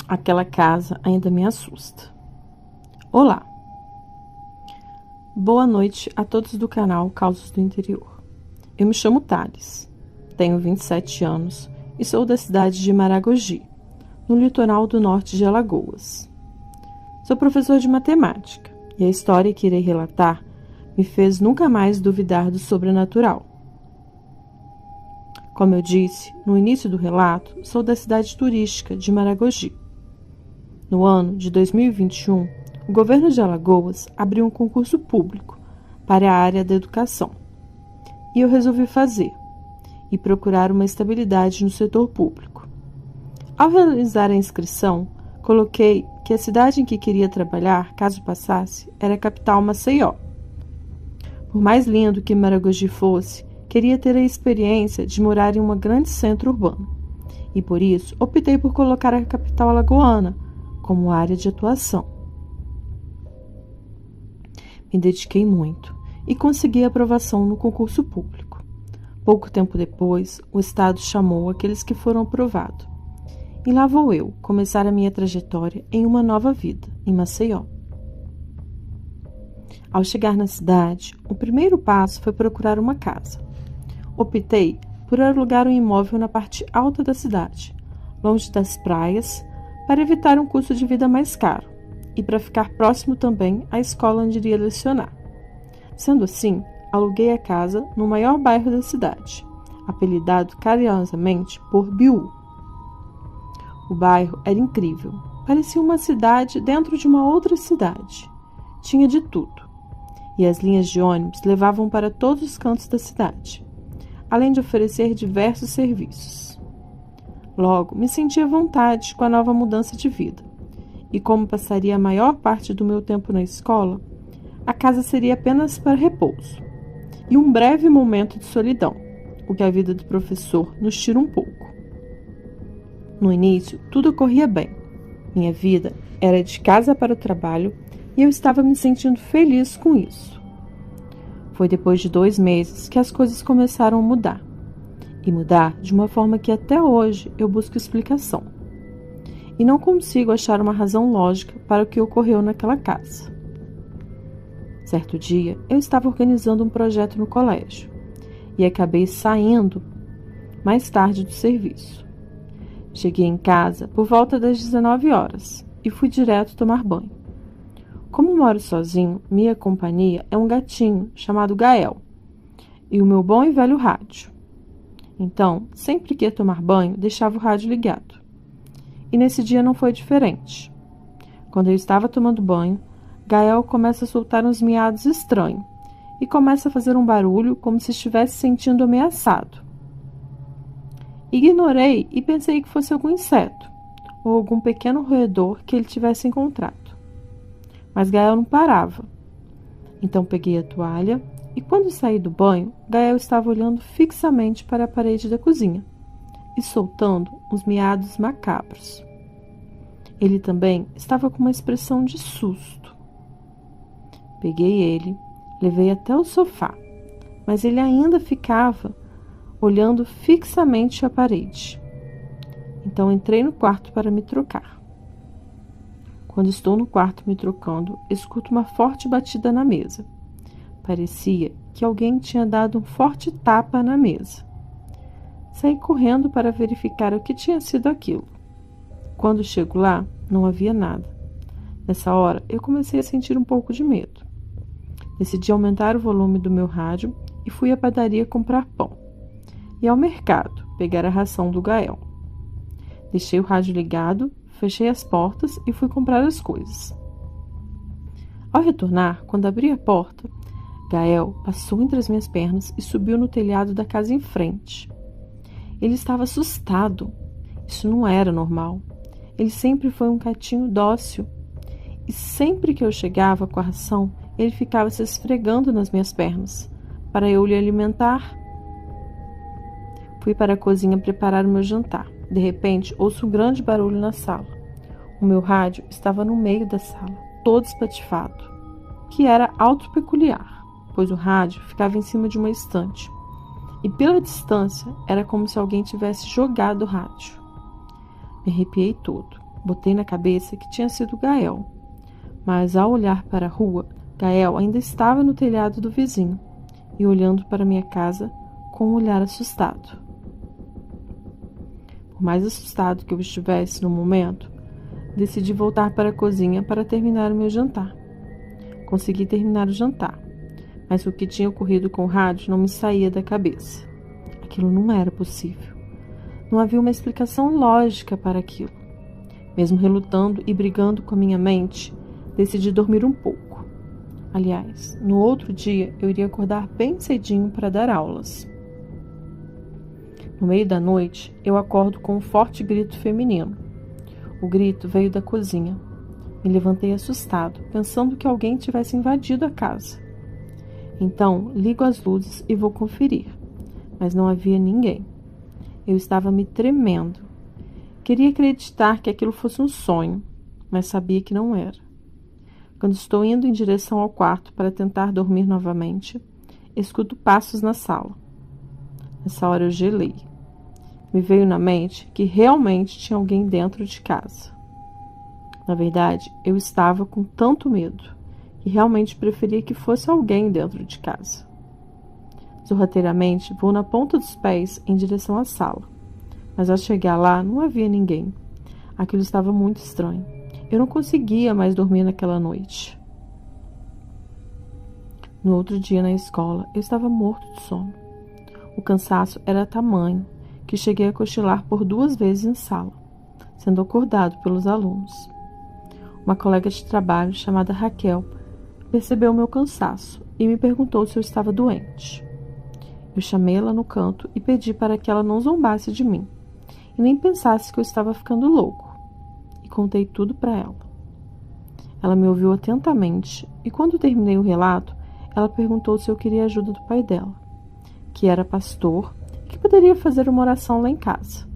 Aquela casa ainda me assusta. Olá! Boa noite a todos do canal Causos do Interior. Eu me chamo Thales, tenho 27 anos e sou da cidade de Maragogi, no litoral do norte de Alagoas. Sou professor de matemática e a história que irei relatar me fez nunca mais duvidar do sobrenatural. Como eu disse no início do relato, sou da cidade turística de Maragogi. No ano de 2021, o governo de Alagoas abriu um concurso público para a área da educação. E eu resolvi fazer e procurar uma estabilidade no setor público. Ao realizar a inscrição, coloquei que a cidade em que queria trabalhar, caso passasse, era a capital Maceió. Por mais lindo que Maragogi fosse, queria ter a experiência de morar em um grande centro urbano. E por isso, optei por colocar a capital alagoana como área de atuação. Me dediquei muito e consegui aprovação no concurso público. Pouco tempo depois, o Estado chamou aqueles que foram aprovados. E lá vou eu começar a minha trajetória em uma nova vida, em Maceió. Ao chegar na cidade, o primeiro passo foi procurar uma casa. Optei por alugar um imóvel na parte alta da cidade, longe das praias, para evitar um custo de vida mais caro e para ficar próximo também à escola onde iria lecionar. Sendo assim, aluguei a casa no maior bairro da cidade, apelidado carinhosamente por Biú. O bairro era incrível, parecia uma cidade dentro de uma outra cidade. Tinha de tudo, e as linhas de ônibus levavam para todos os cantos da cidade, além de oferecer diversos serviços. Logo, me senti à vontade com a nova mudança de vida. E como passaria a maior parte do meu tempo na escola, a casa seria apenas para repouso e um breve momento de solidão, o que a vida do professor nos tira um pouco. No início, tudo corria bem. Minha vida era de casa para o trabalho e eu estava me sentindo feliz com isso. Foi depois de 2 meses que as coisas começaram a mudar. E mudar de uma forma que até hoje eu busco explicação. E não consigo achar uma razão lógica para o que ocorreu naquela casa. Certo dia, eu estava organizando um projeto no colégio e acabei saindo mais tarde do serviço. Cheguei em casa por volta das 19 horas e fui direto tomar banho. Como moro sozinho, minha companhia é um gatinho chamado Gael e o meu bom e velho rádio. Então, sempre que ia tomar banho, deixava o rádio ligado. E nesse dia não foi diferente. Quando eu estava tomando banho, Gael começa a soltar uns miados estranhos e começa a fazer um barulho como se estivesse se sentindo ameaçado. Ignorei e pensei que fosse algum inseto ou algum pequeno roedor que ele tivesse encontrado. Mas Gael não parava. Então peguei a toalha e quando saí do banho, Gael estava olhando fixamente para a parede da cozinha e soltando uns miados macabros. Ele também estava com uma expressão de susto. Peguei ele, levei até o sofá, mas ele ainda ficava olhando fixamente a parede. Então entrei no quarto para me trocar. Quando estou no quarto me trocando, escuto uma forte batida na mesa. Parecia que alguém tinha dado um forte tapa na mesa. Saí correndo para verificar o que tinha sido aquilo. Quando chego lá, não havia nada. Nessa hora, eu comecei a sentir um pouco de medo. Decidi aumentar o volume do meu rádio e fui à padaria comprar pão. E ao mercado, pegar a ração do Gael. Deixei o rádio ligado, fechei as portas e fui comprar as coisas. Ao retornar, quando abri a porta, Gael passou entre as minhas pernas e subiu no telhado da casa em frente. Ele estava assustado. Isso não era normal. Ele sempre foi um gatinho dócil. E sempre que eu chegava com a ração, ele ficava se esfregando nas minhas pernas, para eu lhe alimentar. Fui para a cozinha preparar o meu jantar. De repente, ouço um grande barulho na sala. O meu rádio estava no meio da sala, todo espatifado, que era algo peculiar, pois o rádio ficava em cima de uma estante. E pela distância, era como se alguém tivesse jogado o rádio. Me arrepiei todo. Botei na cabeça que tinha sido Gael, mas ao olhar para a rua, Gael ainda estava no telhado do vizinho e olhando para minha casa com um olhar assustado. Por mais assustado que eu estivesse no momento, decidi voltar para a cozinha para terminar o meu jantar. Consegui terminar o jantar, mas o que tinha ocorrido com o rádio não me saía da cabeça. Aquilo não era possível. Não havia uma explicação lógica para aquilo. Mesmo relutando e brigando com a minha mente, decidi dormir um pouco. Aliás, no outro dia eu iria acordar bem cedinho para dar aulas. No meio da noite, eu acordo com um forte grito feminino. O grito veio da cozinha. Me levantei assustado, pensando que alguém tivesse invadido a casa. Então, ligo as luzes e vou conferir, mas não havia ninguém. Eu estava me tremendo. Queria acreditar que aquilo fosse um sonho, mas sabia que não era. Quando estou indo em direção ao quarto para tentar dormir novamente, escuto passos na sala. Nessa hora eu gelei. Me veio na mente que realmente tinha alguém dentro de casa. Na verdade, eu estava com tanto medo que realmente preferia que fosse alguém dentro de casa. Sorrateiramente, vou na ponta dos pés em direção à sala. Mas ao chegar lá, não havia ninguém. Aquilo estava muito estranho. Eu não conseguia mais dormir naquela noite. No outro dia na escola, eu estava morto de sono. O cansaço era tamanho que cheguei a cochilar por 2 vezes em sala, sendo acordado pelos alunos. Uma colega de trabalho chamada Raquel percebeu meu cansaço e me perguntou se eu estava doente. Eu chamei-la no canto e pedi para que ela não zombasse de mim e nem pensasse que eu estava ficando louco, e contei tudo para ela. Ela me ouviu atentamente e quando terminei o relato, ela perguntou se eu queria a ajuda do pai dela, que era pastor e que poderia fazer uma oração lá em casa.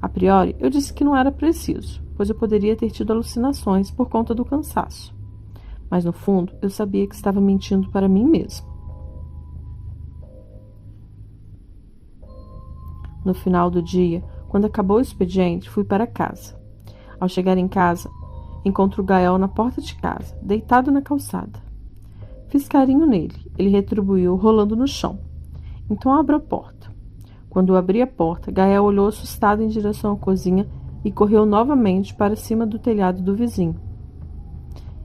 A priori, eu disse que não era preciso, pois eu poderia ter tido alucinações por conta do cansaço. Mas no fundo, eu sabia que estava mentindo para mim mesmo. No final do dia, quando acabou o expediente, fui para casa. Ao chegar em casa, encontro o Gael na porta de casa, deitado na calçada. Fiz carinho nele. Ele retribuiu rolando no chão. Então abro a porta. Quando eu abri a porta, Gael olhou assustado em direção à cozinha e correu novamente para cima do telhado do vizinho.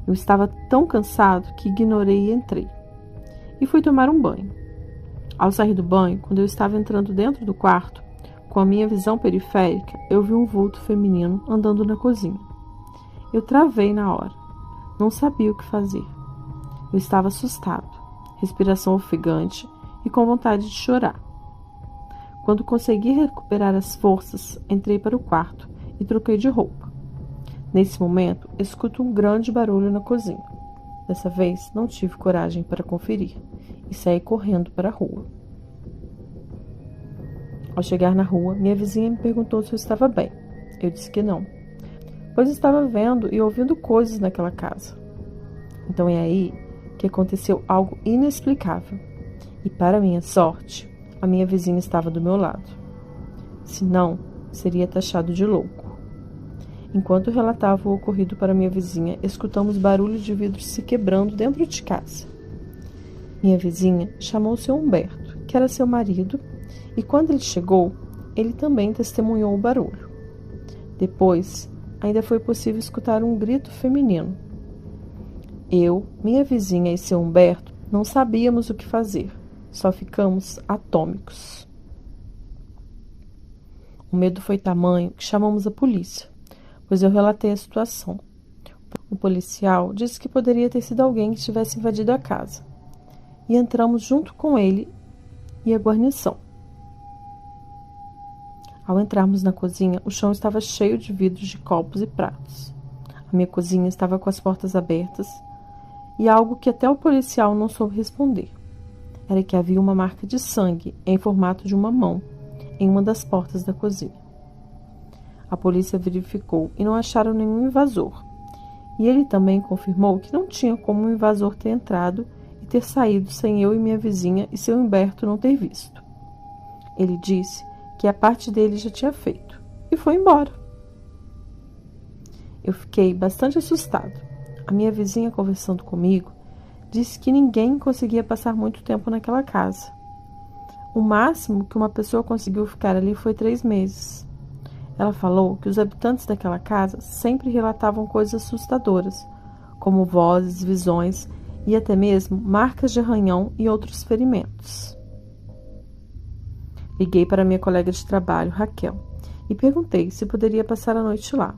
Eu estava tão cansado que ignorei e entrei. E fui tomar um banho. Ao sair do banho, quando eu estava entrando dentro do quarto, com a minha visão periférica, eu vi um vulto feminino andando na cozinha. Eu travei na hora. Não sabia o que fazer. Eu estava assustado, respiração ofegante e com vontade de chorar. Quando consegui recuperar as forças, entrei para o quarto e troquei de roupa. Nesse momento, escuto um grande barulho na cozinha. Dessa vez, não tive coragem para conferir e saí correndo para a rua. Ao chegar na rua, minha vizinha me perguntou se eu estava bem. Eu disse que não, pois estava vendo e ouvindo coisas naquela casa. Então é aí que aconteceu algo inexplicável. E para minha sorte, a minha vizinha estava do meu lado. Senão, seria taxado de louco. Enquanto relatava o ocorrido para minha vizinha, escutamos barulho de vidros se quebrando dentro de casa. Minha vizinha chamou o seu Humberto, que era seu marido, e quando ele chegou, ele também testemunhou o barulho. Depois, ainda foi possível escutar um grito feminino. Eu, minha vizinha e seu Humberto não sabíamos o que fazer, só ficamos atônicos. O medo foi tamanho que chamamos a polícia, pois eu relatei a situação. O policial disse que poderia ter sido alguém que tivesse invadido a casa, e entramos junto com ele e a guarnição. Ao entrarmos na cozinha, o chão estava cheio de vidros de copos e pratos. A minha cozinha estava com as portas abertas e algo que até o policial não soube responder era que havia uma marca de sangue em formato de uma mão em uma das portas da cozinha. A polícia verificou e não acharam nenhum invasor. E ele também confirmou que não tinha como um invasor ter entrado e ter saído sem eu e minha vizinha e seu Humberto não ter visto. Ele disse que a parte dele já tinha feito e foi embora. eu fiquei bastante assustado. A minha vizinha, conversando comigo, disse que ninguém conseguia passar muito tempo naquela casa. O máximo que uma pessoa conseguiu ficar ali foi 3 meses. Ela falou que os habitantes daquela casa sempre relatavam coisas assustadoras, como vozes, visões e até mesmo marcas de arranhão e outros ferimentos. Liguei para minha colega de trabalho, Raquel, e perguntei se poderia passar a noite lá.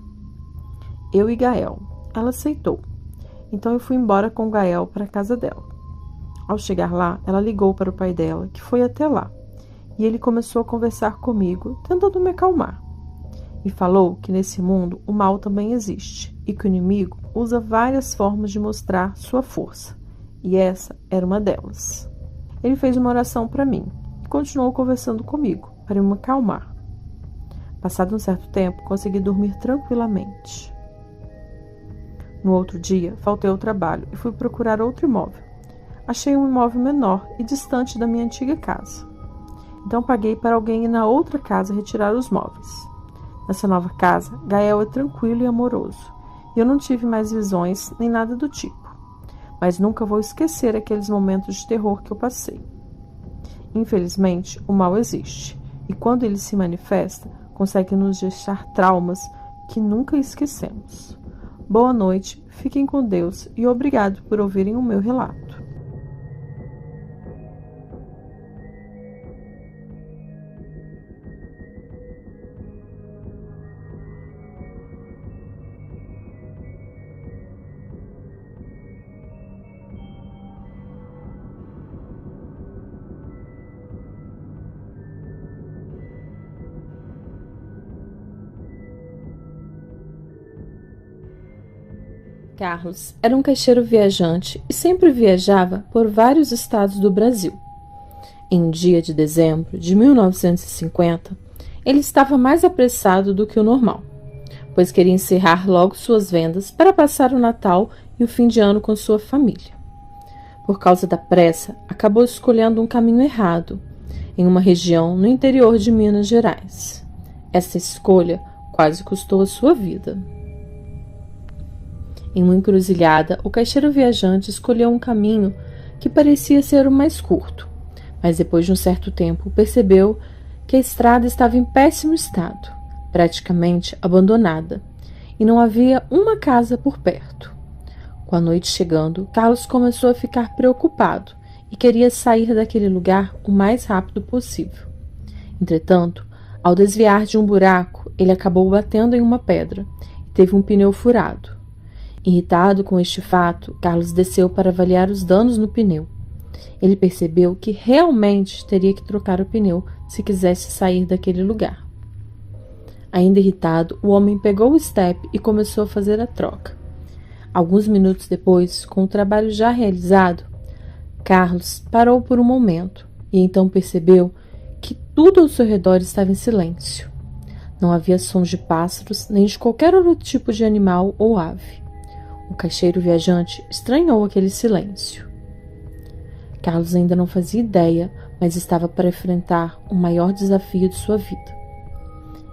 Eu e Gael. Ela aceitou. Então eu fui embora com Gael para a casa dela. Ao chegar lá, ela ligou para o pai dela, que foi até lá, e ele começou a conversar comigo, tentando me acalmar. E falou que nesse mundo o mal também existe, e que o inimigo usa várias formas de mostrar sua força, e essa era uma delas. Ele fez uma oração para mim, e continuou conversando comigo, para me acalmar. Passado um certo tempo, consegui dormir tranquilamente. No outro dia, faltei ao trabalho e fui procurar outro imóvel. Achei um imóvel menor e distante da minha antiga casa. Então paguei para alguém ir na outra casa retirar os móveis. Nessa nova casa, Gael é tranquilo e amoroso, e eu não tive mais visões nem nada do tipo. Mas nunca vou esquecer aqueles momentos de terror que eu passei. Infelizmente, o mal existe, e quando ele se manifesta, consegue nos deixar traumas que nunca esquecemos. Boa noite, fiquem com Deus e obrigado por ouvirem o meu relato. Carlos era um caixeiro viajante e sempre viajava por vários estados do Brasil. Em um dia de dezembro de 1950, ele estava mais apressado do que o normal, pois queria encerrar logo suas vendas para passar o Natal e o fim de ano com sua família. Por causa da pressa, acabou escolhendo um caminho errado, em uma região no interior de Minas Gerais. Essa escolha quase custou a sua vida. Em uma encruzilhada, o caixeiro viajante escolheu um caminho que parecia ser o mais curto, mas depois de um certo tempo percebeu que a estrada estava em péssimo estado, praticamente abandonada, e não havia uma casa por perto. Com a noite chegando, Carlos começou a ficar preocupado e queria sair daquele lugar o mais rápido possível. Entretanto, ao desviar de um buraco, ele acabou batendo em uma pedra e teve um pneu furado. Irritado com este fato, Carlos desceu para avaliar os danos no pneu. Ele percebeu que realmente teria que trocar o pneu se quisesse sair daquele lugar. Ainda irritado, o homem pegou o estepe e começou a fazer a troca. Alguns minutos depois, com o trabalho já realizado, Carlos parou por um momento e então percebeu que tudo ao seu redor estava em silêncio. Não havia sons de pássaros nem de qualquer outro tipo de animal ou ave. O caixeiro viajante estranhou aquele silêncio. Carlos ainda não fazia ideia, mas estava para enfrentar o maior desafio de sua vida.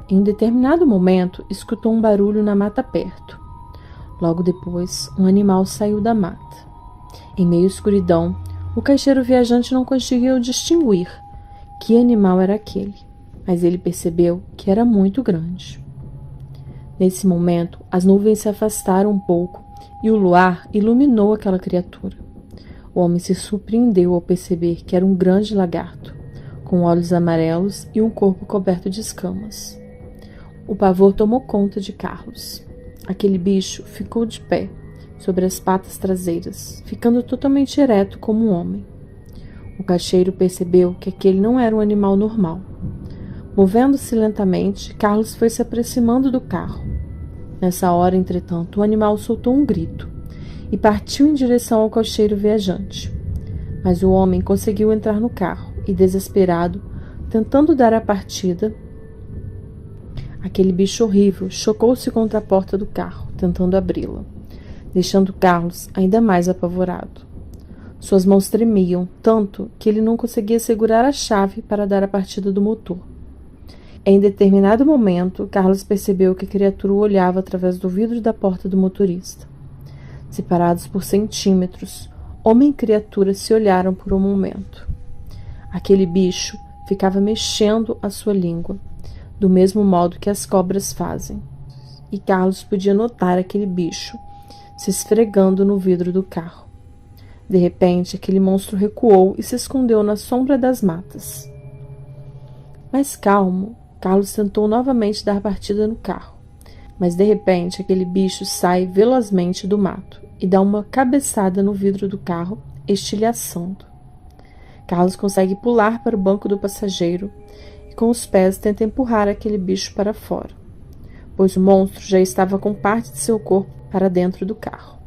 Em um determinado momento, escutou um barulho na mata perto. Logo depois, um animal saiu da mata. Em meio à escuridão, o caixeiro viajante não conseguiu distinguir que animal era aquele, mas ele percebeu que era muito grande. Nesse momento, as nuvens se afastaram um pouco e o luar iluminou aquela criatura. O homem se surpreendeu ao perceber que era um grande lagarto, com olhos amarelos e um corpo coberto de escamas. O pavor tomou conta de Carlos. Aquele bicho ficou de pé, sobre as patas traseiras, ficando totalmente ereto como um homem. O caixeiro percebeu que aquele não era um animal normal. Movendo-se lentamente, Carlos foi se aproximando do carro. Nessa hora, entretanto, o animal soltou um grito e partiu em direção ao caixeiro viajante. Mas o homem conseguiu entrar no carro e, desesperado, tentando dar a partida, aquele bicho horrível chocou-se contra a porta do carro, tentando abri-la, deixando Carlos ainda mais apavorado. Suas mãos tremiam tanto que ele não conseguia segurar a chave para dar a partida do motor. Em determinado momento, Carlos percebeu que a criatura o olhava através do vidro da porta do motorista. Separados por centímetros, homem e criatura se olharam por um momento. Aquele bicho ficava mexendo a sua língua, do mesmo modo que as cobras fazem. E Carlos podia notar aquele bicho se esfregando no vidro do carro. De repente, aquele monstro recuou e se escondeu na sombra das matas. Mais calmo, Carlos tentou novamente dar partida no carro, mas de repente aquele bicho sai velozmente do mato e dá uma cabeçada no vidro do carro, estilhaçando. Carlos consegue pular para o banco do passageiro e com os pés tenta empurrar aquele bicho para fora, pois o monstro já estava com parte de seu corpo para dentro do carro.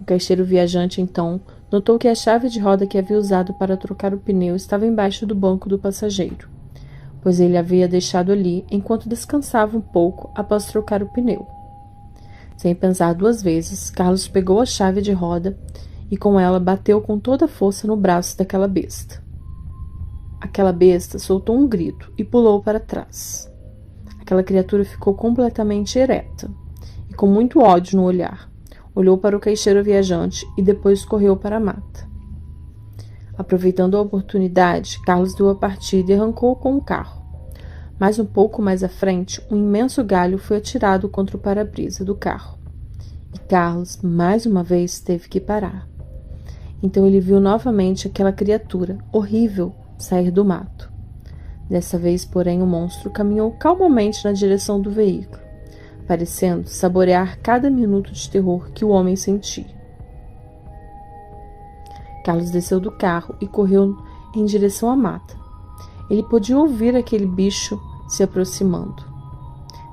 O caixeiro viajante, então, notou que a chave de roda que havia usado para trocar o pneu estava embaixo do banco do passageiro, pois ele havia deixado ali enquanto descansava um pouco após trocar o pneu. Sem pensar duas vezes, Carlos pegou a chave de roda e com ela bateu com toda a força no braço daquela besta. Aquela besta soltou um grito e pulou para trás. Aquela criatura ficou completamente ereta e com muito ódio no olhar. Olhou para o caixeiro viajante e depois correu para a mata. Aproveitando a oportunidade, Carlos deu a partida e arrancou com o carro. Mas um pouco mais à frente, um imenso galho foi atirado contra o para-brisa do carro. E Carlos, mais uma vez, teve que parar. Então ele viu novamente aquela criatura horrível sair do mato. Dessa vez, porém, o monstro caminhou calmamente na direção do veículo, parecendo saborear cada minuto de terror que o homem sentia. Carlos desceu do carro e correu em direção à mata. Ele podia ouvir aquele bicho se aproximando.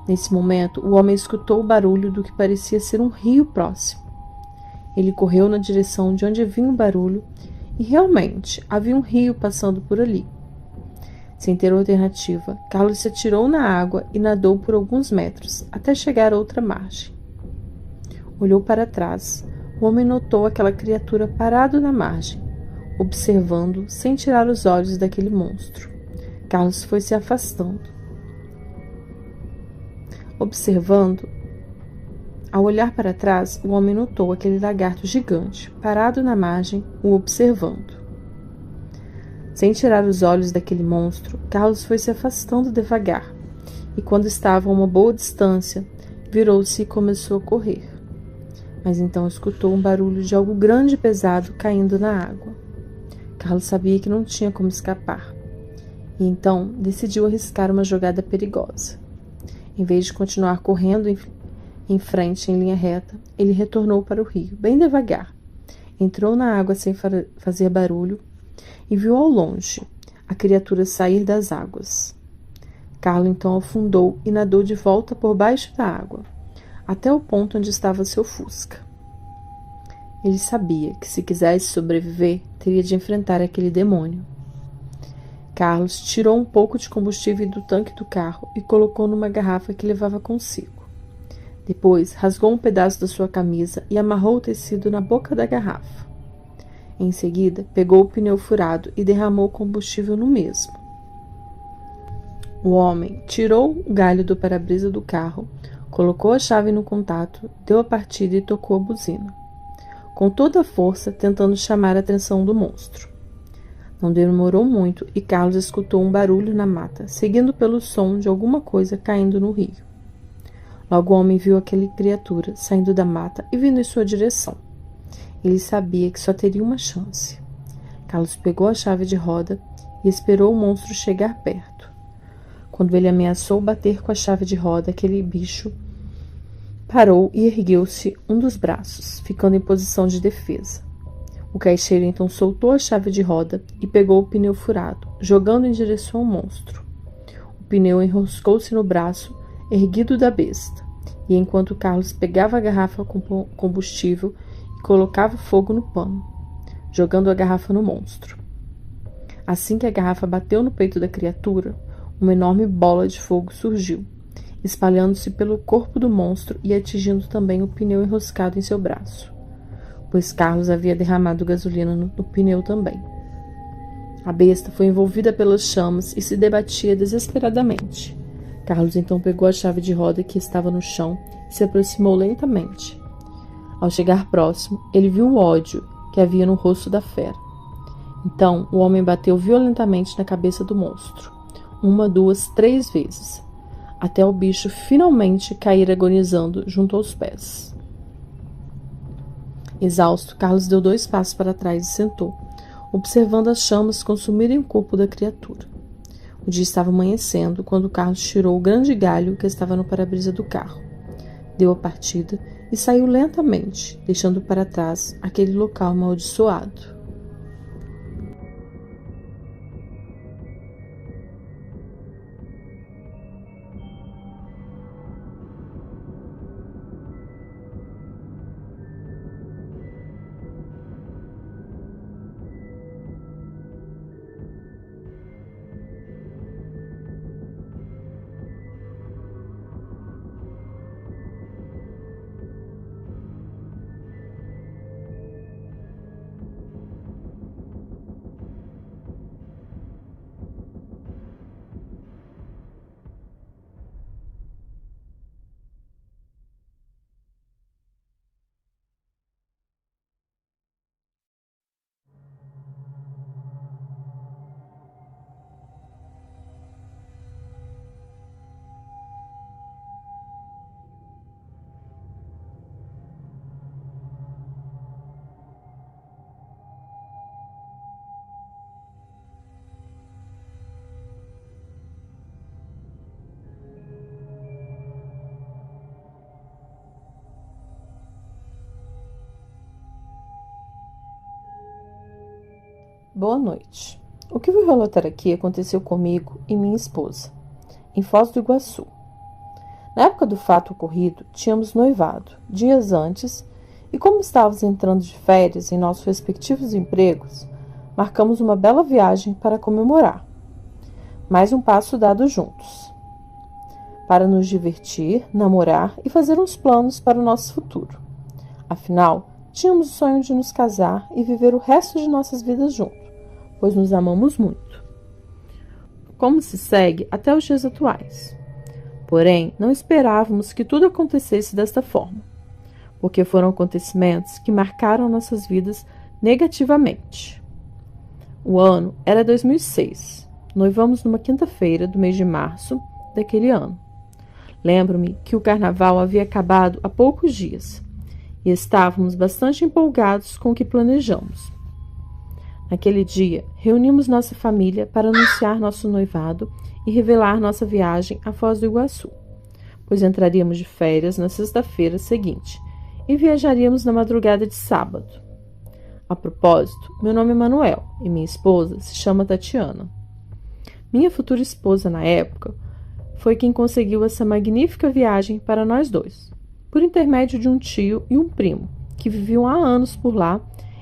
Nesse momento, o homem escutou o barulho do que parecia ser um rio próximo. Ele correu na direção de onde vinha o barulho e realmente havia um rio passando por ali. Sem ter alternativa, Carlos se atirou na água e nadou por alguns metros, até chegar a outra margem. Olhou para trás. O homem notou aquela criatura parado na margem, observando sem tirar os olhos daquele monstro. Carlos foi se afastando. Observando, ao olhar para trás, o homem notou aquele lagarto gigante, parado na margem, o observando. Sem tirar os olhos daquele monstro, Carlos foi se afastando devagar, e quando estava a uma boa distância, virou-se e começou a correr. Mas então escutou um barulho de algo grande e pesado caindo na água. Carlos sabia que não tinha como escapar, e então decidiu arriscar uma jogada perigosa. Em vez de continuar correndo em frente em linha reta, ele retornou para o rio, bem devagar. Entrou na água sem fazer barulho, e viu ao longe a criatura sair das águas. Carlos então afundou e nadou de volta por baixo da água, até o ponto onde estava seu Fusca. Ele sabia que se quisesse sobreviver, teria de enfrentar aquele demônio. Carlos tirou um pouco de combustível do tanque do carro e colocou numa garrafa que levava consigo. Depois, rasgou um pedaço da sua camisa e amarrou o tecido na boca da garrafa. Em seguida, pegou o pneu furado e derramou combustível no mesmo. O homem tirou o galho do para-brisa do carro, colocou a chave no contato, deu a partida e tocou a buzina, com toda a força tentando chamar a atenção do monstro. Não demorou muito e Carlos escutou um barulho na mata, seguindo pelo som de alguma coisa caindo no rio. Logo o homem viu aquela criatura saindo da mata e vindo em sua direção. Ele sabia que só teria uma chance. Carlos pegou a chave de roda e esperou o monstro chegar perto. Quando ele ameaçou bater com a chave de roda, aquele bicho parou e ergueu-se um dos braços, ficando em posição de defesa. O caixeiro então soltou a chave de roda e pegou o pneu furado, jogando em direção ao monstro. O pneu enroscou-se no braço erguido da besta, e enquanto Carlos pegava a garrafa com combustível, colocava fogo no pano, jogando a garrafa no monstro. Assim que a garrafa bateu no peito da criatura, uma enorme bola de fogo surgiu, espalhando-se pelo corpo do monstro e atingindo também o pneu enroscado em seu braço, pois Carlos havia derramado gasolina no pneu também. A besta foi envolvida pelas chamas e se debatia desesperadamente. Carlos então pegou a chave de roda que estava no chão e se aproximou lentamente. Ao chegar próximo, ele viu o ódio que havia no rosto da fera. Então, o homem bateu violentamente na cabeça do monstro, 1, 2, 3 vezes, até o bicho finalmente cair agonizando junto aos pés. Exausto, Carlos deu 2 passos para trás e sentou, observando as chamas consumirem o corpo da criatura. O dia estava amanhecendo quando Carlos tirou o grande galho que estava no para-brisa do carro, deu a partida e saiu lentamente, deixando para trás aquele local amaldiçoado. Boa noite. O que vou relatar aqui aconteceu comigo e minha esposa, em Foz do Iguaçu. Na época do fato ocorrido, tínhamos noivado, dias antes, e como estávamos entrando de férias em nossos respectivos empregos, marcamos uma bela viagem para comemorar. Mais um passo dado juntos. Para nos divertir, namorar e fazer uns planos para o nosso futuro. Afinal, tínhamos o sonho de nos casar e viver o resto de nossas vidas juntos, pois nos amamos muito. Como se segue até os dias atuais. Porém, não esperávamos que tudo acontecesse desta forma, porque foram acontecimentos que marcaram nossas vidas negativamente. O ano era 2006. Noivamos numa quinta-feira do mês de março daquele ano. Lembro-me que o carnaval havia acabado há poucos dias e estávamos bastante empolgados com o que planejamos. Naquele dia, reunimos nossa família para anunciar nosso noivado e revelar nossa viagem a Foz do Iguaçu, pois entraríamos de férias na sexta-feira seguinte e viajaríamos na madrugada de sábado. A propósito, meu nome é Manuel e minha esposa se chama Tatiana. Minha futura esposa na época foi quem conseguiu essa magnífica viagem para nós dois, por intermédio de um tio e um primo, que viviam há anos por lá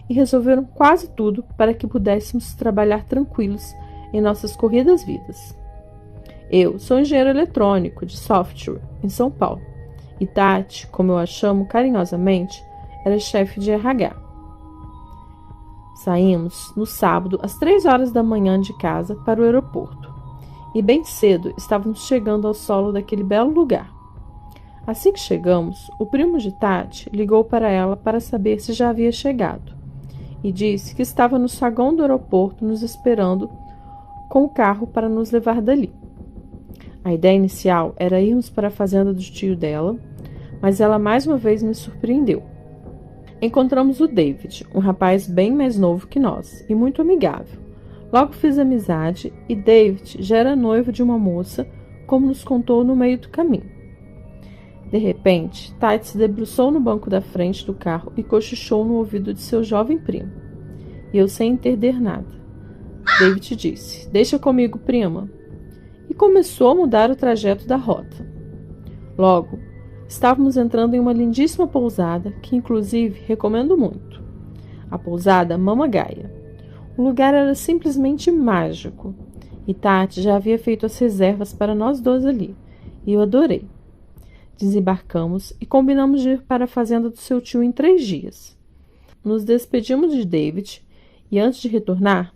e resolveram quase tudo para que pudéssemos trabalhar tranquilos em nossas corridas vidas. Eu sou engenheiro eletrônico de software em São Paulo e Tati, como eu a chamo carinhosamente, era chefe de RH. Saímos no sábado às 3 horas da manhã de casa para o aeroporto e bem cedo estávamos chegando ao solo daquele belo lugar. Assim que chegamos, o primo de Tati ligou para ela para saber se já havia chegado e disse que estava no saguão do aeroporto nos esperando com o carro para nos levar dali. A ideia inicial era irmos para a fazenda do tio dela, mas ela mais uma vez me surpreendeu. Encontramos o David, um rapaz bem mais novo que nós e muito amigável. Logo fiz amizade e David já era noivo de uma moça, como nos contou no meio do caminho. De repente, Tati se debruçou no banco da frente do carro e cochichou no ouvido de seu jovem primo. E eu, sem entender nada. David disse: "Deixa comigo, prima." E começou a mudar o trajeto da rota. Logo, estávamos entrando em uma lindíssima pousada que, inclusive, recomendo muito. A pousada Mama Gaia. O lugar era simplesmente mágico. E Tati já havia feito as reservas para nós dois ali. E eu adorei. Desembarcamos e combinamos de ir para a fazenda do seu tio em 3 dias. Nos despedimos de David e, antes de retornar,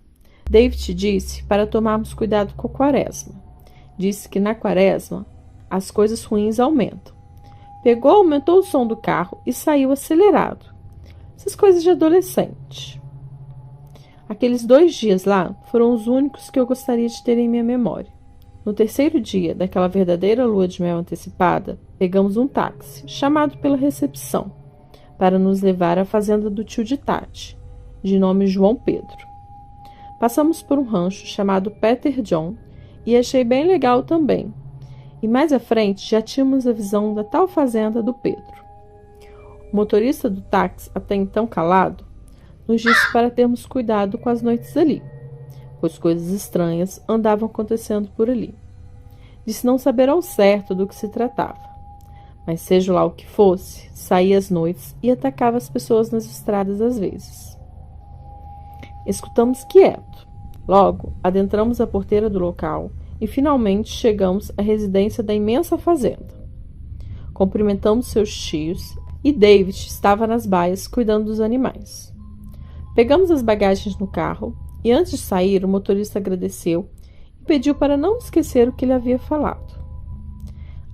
David disse para tomarmos cuidado com a quaresma. Disse que na quaresma as coisas ruins aumentam. Pegou, aumentou o som do carro e saiu acelerado. Essas coisas de adolescente. Aqueles 2 dias lá foram os únicos que eu gostaria de ter em minha memória. No terceiro dia daquela verdadeira lua de mel antecipada, pegamos um táxi, chamado pela recepção, para nos levar à fazenda do tio de Tati, de nome João Pedro. Passamos por um rancho chamado Peter John e achei bem legal também. E mais à frente já tínhamos a visão da tal fazenda do Pedro. O motorista do táxi, até então calado, nos disse para termos cuidado com as noites ali, pois coisas estranhas andavam acontecendo por ali. Disse não saber ao certo do que se tratava, mas seja lá o que fosse, saía às noites e atacava as pessoas nas estradas às vezes. Escutamos quieto. Logo, adentramos a porteira do local e finalmente chegamos à residência da imensa fazenda. Cumprimentamos seus tios e David estava nas baias cuidando dos animais. Pegamos as bagagens no carro e antes de sair o motorista agradeceu e pediu para não esquecer o que ele havia falado.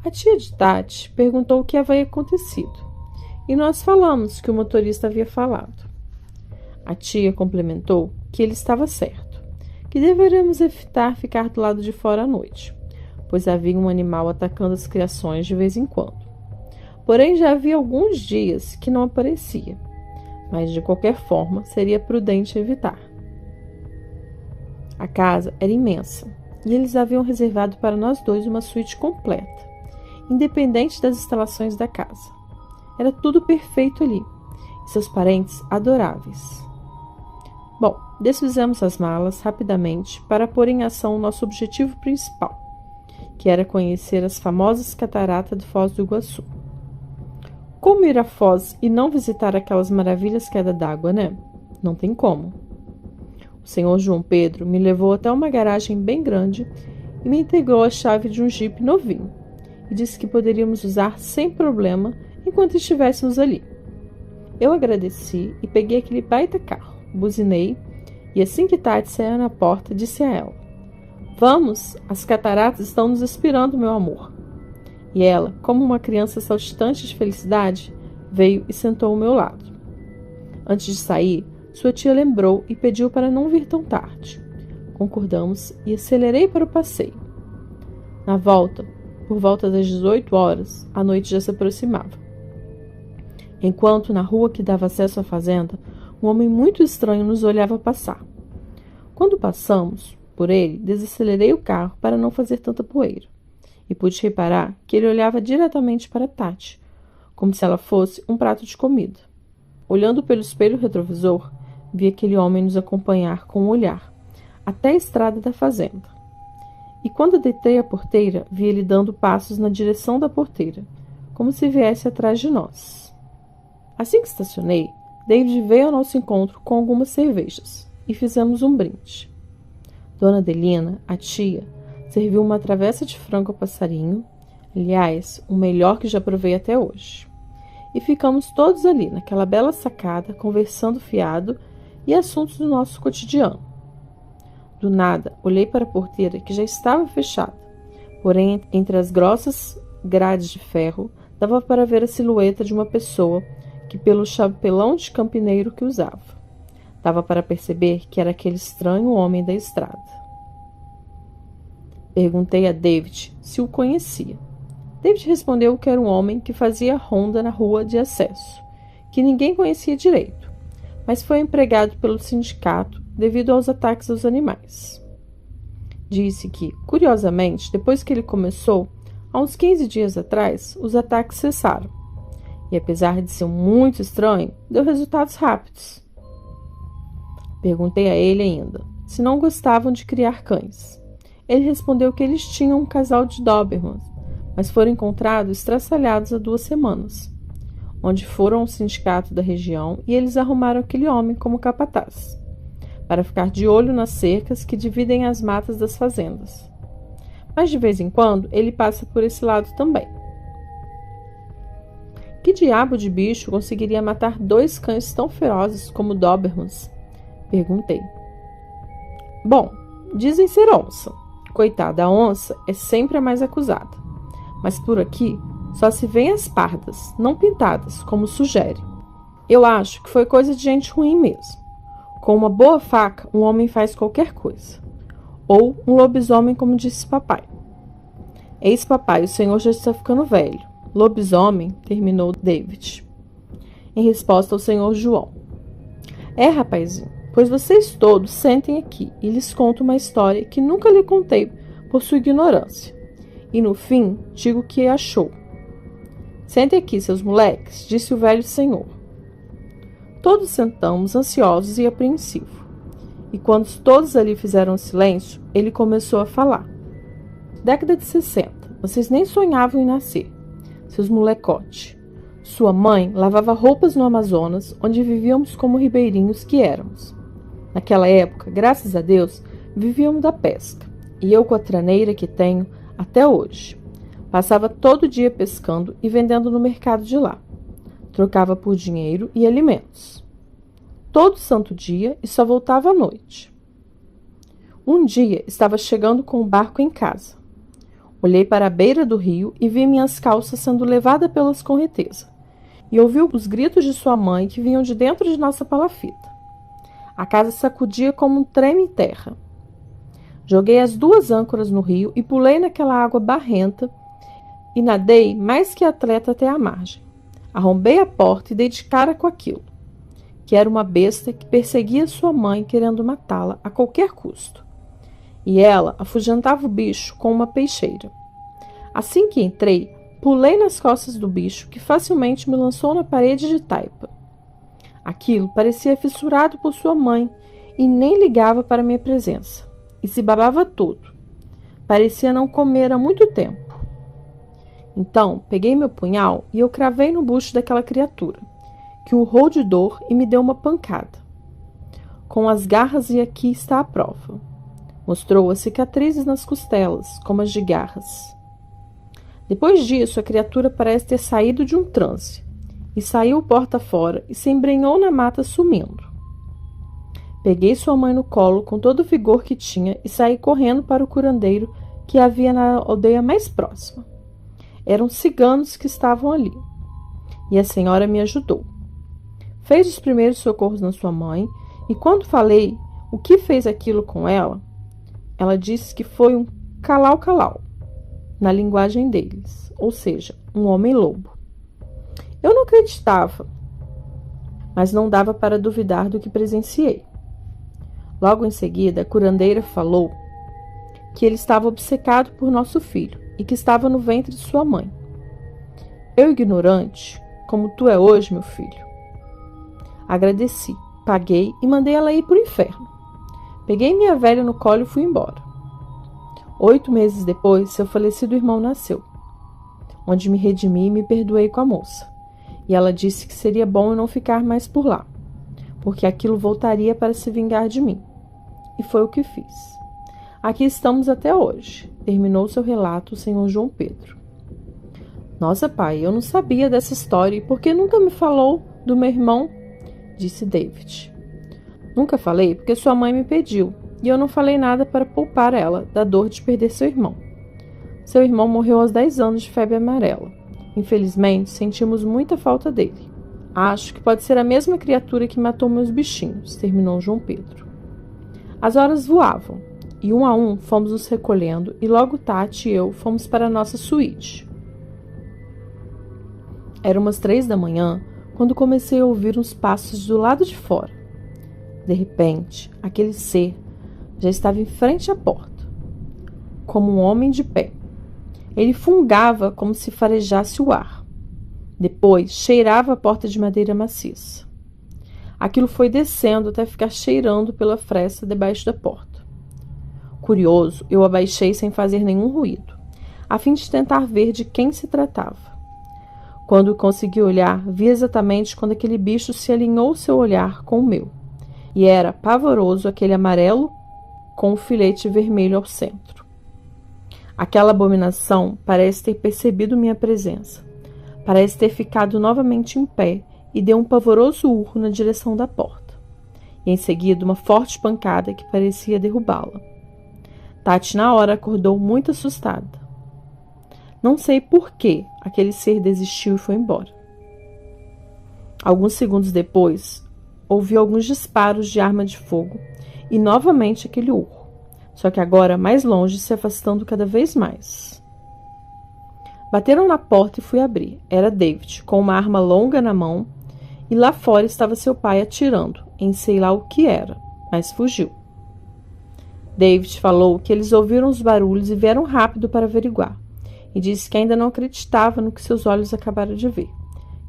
A tia de Tati perguntou o que havia acontecido e nós falamos que o motorista havia falado. A tia complementou que ele estava certo, que deveríamos evitar ficar do lado de fora à noite, pois havia um animal atacando as criações de vez em quando. Porém, já havia alguns dias que não aparecia, mas de qualquer forma seria prudente evitar. A casa era imensa e eles haviam reservado para nós dois uma suíte completa, independente das instalações da casa. Era tudo perfeito ali e seus parentes adoráveis. Bom, desfizemos as malas rapidamente para pôr em ação o nosso objetivo principal, que era conhecer as famosas cataratas do Foz do Iguaçu. Como ir a Foz e não visitar aquelas maravilhas queda d'água, né? Não tem como. O senhor João Pedro me levou até uma garagem bem grande e me entregou a chave de um jipe novinho e disse que poderíamos usar sem problema enquanto estivéssemos ali. Eu agradeci e peguei aquele baita carro, buzinei e assim que Tati saiu na porta, disse a ela: "Vamos, as cataratas estão nos esperando, meu amor." E ela, como uma criança saltitante de felicidade, veio e sentou ao meu lado. Antes de sair, sua tia lembrou e pediu para não vir tão tarde. Concordamos e acelerei para o passeio. Na volta, por volta das 18 horas, a noite já se aproximava. Enquanto na rua que dava acesso à fazenda, um homem muito estranho nos olhava passar. Quando passamos por ele, desacelerei o carro para não fazer tanta poeira. E pude reparar que ele olhava diretamente para Tati, como se ela fosse um prato de comida. Olhando pelo espelho retrovisor, vi aquele homem nos acompanhar com o olhar, até a estrada da fazenda. E quando deitei a porteira, vi ele dando passos na direção da porteira, como se viesse atrás de nós. Assim que estacionei, David veio ao nosso encontro com algumas cervejas, e fizemos um brinde. Dona Adelina, a tia, serviu uma travessa de frango a passarinho, aliás, o melhor que já provei até hoje. E ficamos todos ali, naquela bela sacada, conversando fiado e assuntos do nosso cotidiano. Do nada, olhei para a porteira que já estava fechada, porém, entre as grossas grades de ferro, dava para ver a silhueta de uma pessoa que, pelo chapelão de campineiro que usava, dava para perceber que era aquele estranho homem da estrada. Perguntei a David se o conhecia. David respondeu que era um homem que fazia ronda na rua de acesso, que ninguém conhecia direito, mas foi empregado pelo sindicato devido aos ataques aos animais. Disse que, curiosamente, depois que ele começou, há uns 15 dias atrás, os ataques cessaram. E apesar de ser muito estranho, deu resultados rápidos. Perguntei a ele ainda se não gostavam de criar cães. Ele respondeu que eles tinham um casal de Dobermans, mas foram encontrados estraçalhados há 2 semanas, onde foram ao sindicato da região e eles arrumaram aquele homem como capataz, para ficar de olho nas cercas que dividem as matas das fazendas. Mas de vez em quando ele passa por esse lado também. Que diabo de bicho conseguiria matar 2 cães tão ferozes como Dobermans? Perguntei. Bom, dizem ser onça. Coitada, a onça é sempre a mais acusada. Mas por aqui só se vêem as pardas, não pintadas, como sugere. Eu acho que foi coisa de gente ruim mesmo. Com uma boa faca, um homem faz qualquer coisa. Ou um lobisomem, como disse papai. Eis, papai, o senhor já está ficando velho. Lobisomem, terminou David, em resposta ao senhor João. É, rapazinho, pois vocês todos sentem aqui e lhes conto uma história que nunca lhe contei por sua ignorância. E no fim, digo o que achou. Sentem aqui, seus moleques, disse o velho senhor. Todos sentamos, ansiosos e apreensivos. E quando todos ali fizeram silêncio, ele começou a falar. Década de 60, vocês nem sonhavam em nascer, seus molecotes. Sua mãe lavava roupas no Amazonas, onde vivíamos como ribeirinhos que éramos. Naquela época, graças a Deus, vivíamos da pesca. E eu com a traneira que tenho até hoje. Passava todo dia pescando e vendendo no mercado de lá. Trocava por dinheiro e alimentos. Todo santo dia e só voltava à noite. Um dia estava chegando com o barco em casa. Olhei para a beira do rio e vi minhas calças sendo levadas pelas correntezas. E ouvi os gritos de sua mãe que vinham de dentro de nossa palafita. A casa sacudia como um treme em terra. Joguei as 2 âncoras no rio e pulei naquela água barrenta e nadei mais que atleta até a margem. Arrombei a porta e dei de cara com aquilo, que era uma besta que perseguia sua mãe querendo matá-la a qualquer custo. E ela afugentava o bicho com uma peixeira. Assim que entrei, pulei nas costas do bicho, que facilmente me lançou na parede de taipa. Aquilo parecia fissurado por sua mãe e nem ligava para minha presença. E se babava todo. Parecia não comer há muito tempo. Então, peguei meu punhal e eu cravei no bucho daquela criatura, que urrou de dor e me deu uma pancada. Com as garras, e aqui está a prova. Mostrou as cicatrizes nas costelas, como as de garras. Depois disso, a criatura parece ter saído de um transe, e saiu porta fora e se embrenhou na mata sumindo. Peguei sua mãe no colo com todo o vigor que tinha e saí correndo para o curandeiro que havia na aldeia mais próxima. Eram ciganos que estavam ali, e a senhora me ajudou. Fez os primeiros socorros na sua mãe, e quando falei o que fez aquilo com ela, ela disse que foi um calau-calau, na linguagem deles, ou seja, um homem-lobo. Eu não acreditava, mas não dava para duvidar do que presenciei. Logo em seguida, a curandeira falou que ele estava obcecado por nosso filho e que estava no ventre de sua mãe. Eu, ignorante, como tu é hoje, meu filho. Agradeci, paguei e mandei ela ir para o inferno. Peguei minha velha no colo e fui embora. 8 meses depois, seu falecido irmão nasceu, onde me redimi e me perdoei com a moça. E ela disse que seria bom eu não ficar mais por lá, porque aquilo voltaria para se vingar de mim. E foi o que fiz. Aqui estamos até hoje, terminou seu relato o senhor João Pedro. Nossa, pai, eu não sabia dessa história e por que nunca me falou do meu irmão? Disse David. Nunca falei porque sua mãe me pediu, e eu não falei nada para poupar ela da dor de perder seu irmão. Seu irmão morreu aos 10 anos de febre amarela. Infelizmente, sentimos muita falta dele. Acho que pode ser a mesma criatura que matou meus bichinhos, terminou João Pedro. As horas voavam, e um a um fomos nos recolhendo, e logo Tati e eu fomos para a nossa suíte. Era umas 3 da manhã, quando comecei a ouvir uns passos do lado de fora. De repente, aquele ser já estava em frente à porta, como um homem de pé. Ele fungava como se farejasse o ar. Depois, cheirava a porta de madeira maciça. Aquilo foi descendo até ficar cheirando pela fresta debaixo da porta. Curioso, eu abaixei sem fazer nenhum ruído, a fim de tentar ver de quem se tratava. Quando consegui olhar, vi exatamente quando aquele bicho se alinhou seu olhar com o meu. E era pavoroso aquele amarelo com o filete vermelho ao centro. Aquela abominação parece ter percebido minha presença. Parece ter ficado novamente em pé e deu um pavoroso urro na direção da porta. e em seguida uma forte pancada que parecia derrubá-la. Tati na hora acordou muito assustada. Não sei por que aquele ser desistiu e foi embora. Alguns segundos depois, ouviu alguns disparos de arma de fogo e novamente aquele urro, só que agora mais longe, se afastando cada vez mais. Bateram na porta e fui abrir. Era David, com uma arma longa na mão, e lá fora estava seu pai atirando, em sei lá o que era, mas fugiu. David falou que eles ouviram os barulhos e vieram rápido para averiguar, e disse que ainda não acreditava no que seus olhos acabaram de ver,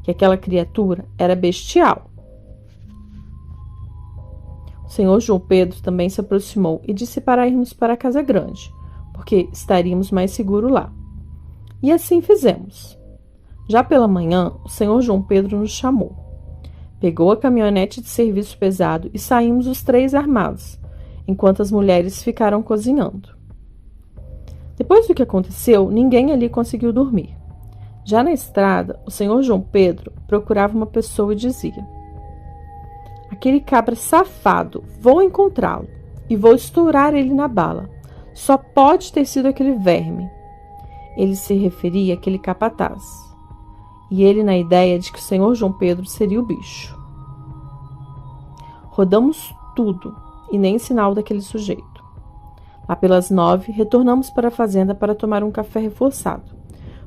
que aquela criatura era bestial. O senhor João Pedro também se aproximou e disse para irmos para a casa grande, porque estaríamos mais seguros lá. E assim fizemos. Já pela manhã, o senhor João Pedro nos chamou. Pegou a caminhonete de serviço pesado e saímos os 3 armados, enquanto as mulheres ficaram cozinhando. Depois do que aconteceu, ninguém ali conseguiu dormir. Já na estrada, o senhor João Pedro procurava uma pessoa e dizia: aquele cabra safado, vou encontrá-lo e vou estourar ele na bala. Só pode ter sido aquele verme. Ele se referia àquele capataz, e ele na ideia de que o senhor João Pedro seria o bicho. Rodamos tudo e nem sinal daquele sujeito. Lá pelas 9, retornamos para a fazenda para tomar um café reforçado,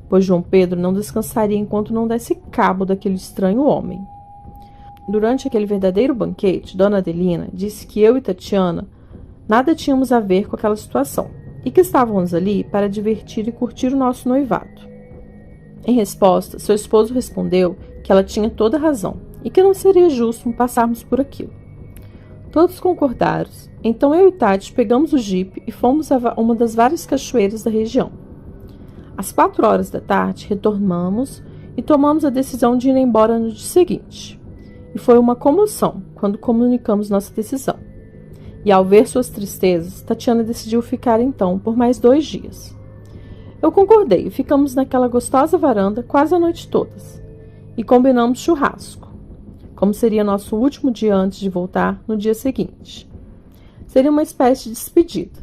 pois João Pedro não descansaria enquanto não desse cabo daquele estranho homem. Durante aquele verdadeiro banquete, Dona Adelina disse que eu e Tatiana nada tínhamos a ver com aquela situação, e que estávamos ali para divertir e curtir o nosso noivado. Em resposta, seu esposo respondeu que ela tinha toda a razão e que não seria justo passarmos por aquilo. Todos concordaram, então eu e Tati pegamos o jipe e fomos a uma das várias cachoeiras da região. Às 4 horas da tarde, retornamos e tomamos a decisão de ir embora no dia seguinte. E foi uma comoção quando comunicamos nossa decisão. E ao ver suas tristezas, Tatiana decidiu ficar então por mais 2 dias. Eu concordei e ficamos naquela gostosa varanda quase a noite toda. E combinamos churrasco, como seria nosso último dia antes de voltar no dia seguinte. Seria uma espécie de despedida.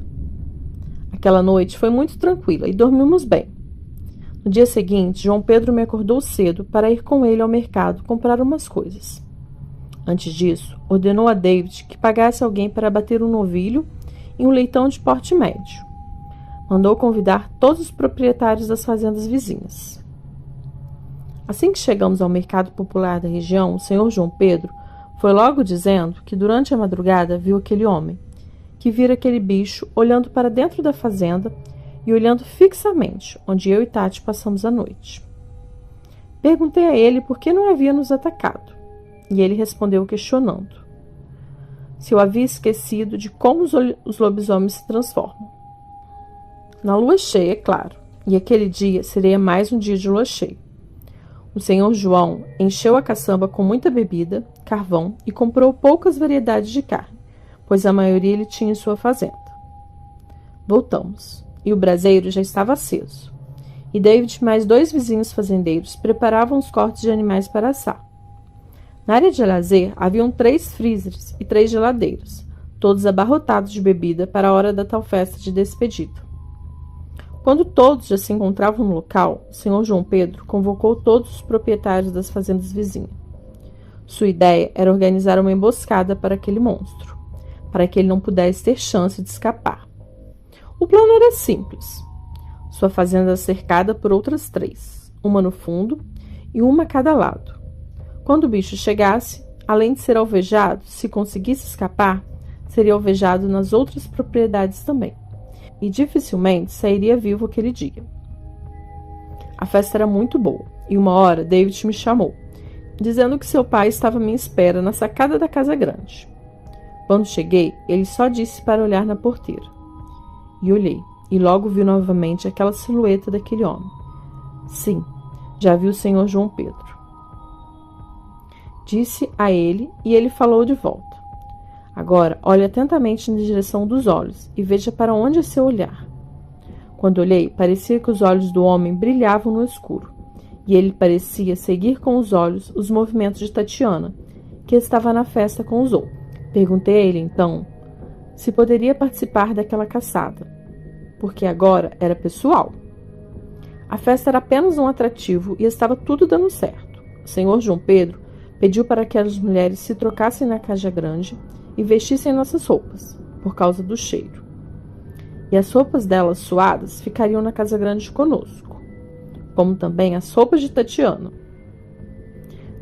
Aquela noite foi muito tranquila e dormimos bem. No dia seguinte, João Pedro me acordou cedo para ir com ele ao mercado comprar umas coisas. Antes disso, ordenou a David que pagasse alguém para abater um novilho e um leitão de porte médio. Mandou convidar todos os proprietários das fazendas vizinhas. Assim que chegamos ao mercado popular da região, o senhor João Pedro foi logo dizendo que durante a madrugada viu aquele homem, que vira aquele bicho olhando para dentro da fazenda e olhando fixamente onde eu e Tati passamos a noite. Perguntei a ele por que não havia nos atacado. E ele respondeu questionando se eu havia esquecido de como os lobisomens se transformam. Na lua cheia, é claro, e aquele dia seria mais um dia de lua cheia. O senhor João encheu a caçamba com muita bebida, carvão e comprou poucas variedades de carne, pois a maioria ele tinha em sua fazenda. Voltamos, e o braseiro já estava aceso, e David e mais 2 vizinhos fazendeiros preparavam os cortes de animais para assar. Na área de lazer, haviam 3 freezers e 3 geladeiras, todos abarrotados de bebida para a hora da tal festa de despedida. Quando todos já se encontravam no local, o senhor João Pedro convocou todos os proprietários das fazendas vizinhas. Sua ideia era organizar uma emboscada para aquele monstro, para que ele não pudesse ter chance de escapar. O plano era simples. Sua fazenda era cercada por outras 3, uma no fundo e uma a cada lado. Quando o bicho chegasse, além de ser alvejado, se conseguisse escapar, seria alvejado nas outras propriedades também, e dificilmente sairia vivo aquele dia. A festa era muito boa, e uma hora David me chamou, dizendo que seu pai estava à minha espera na sacada da casa grande. Quando cheguei, ele só disse para olhar na porteira. E olhei, e logo vi novamente aquela silhueta daquele homem. Sim, já vi o senhor João Pedro. Disse a ele e ele falou de volta. Agora, olhe atentamente na direção dos olhos e veja para onde é seu olhar. Quando olhei, parecia que os olhos do homem brilhavam no escuro, e ele parecia seguir com os olhos os movimentos de Tatiana, que estava na festa com os outros. Perguntei a ele, então, se poderia participar daquela caçada, porque agora era pessoal. A festa era apenas um atrativo e estava tudo dando certo. O senhor João Pedro pediu para que as mulheres se trocassem na casa grande e vestissem nossas roupas, por causa do cheiro. E as roupas delas suadas ficariam na casa grande conosco, como também as roupas de Tatiana.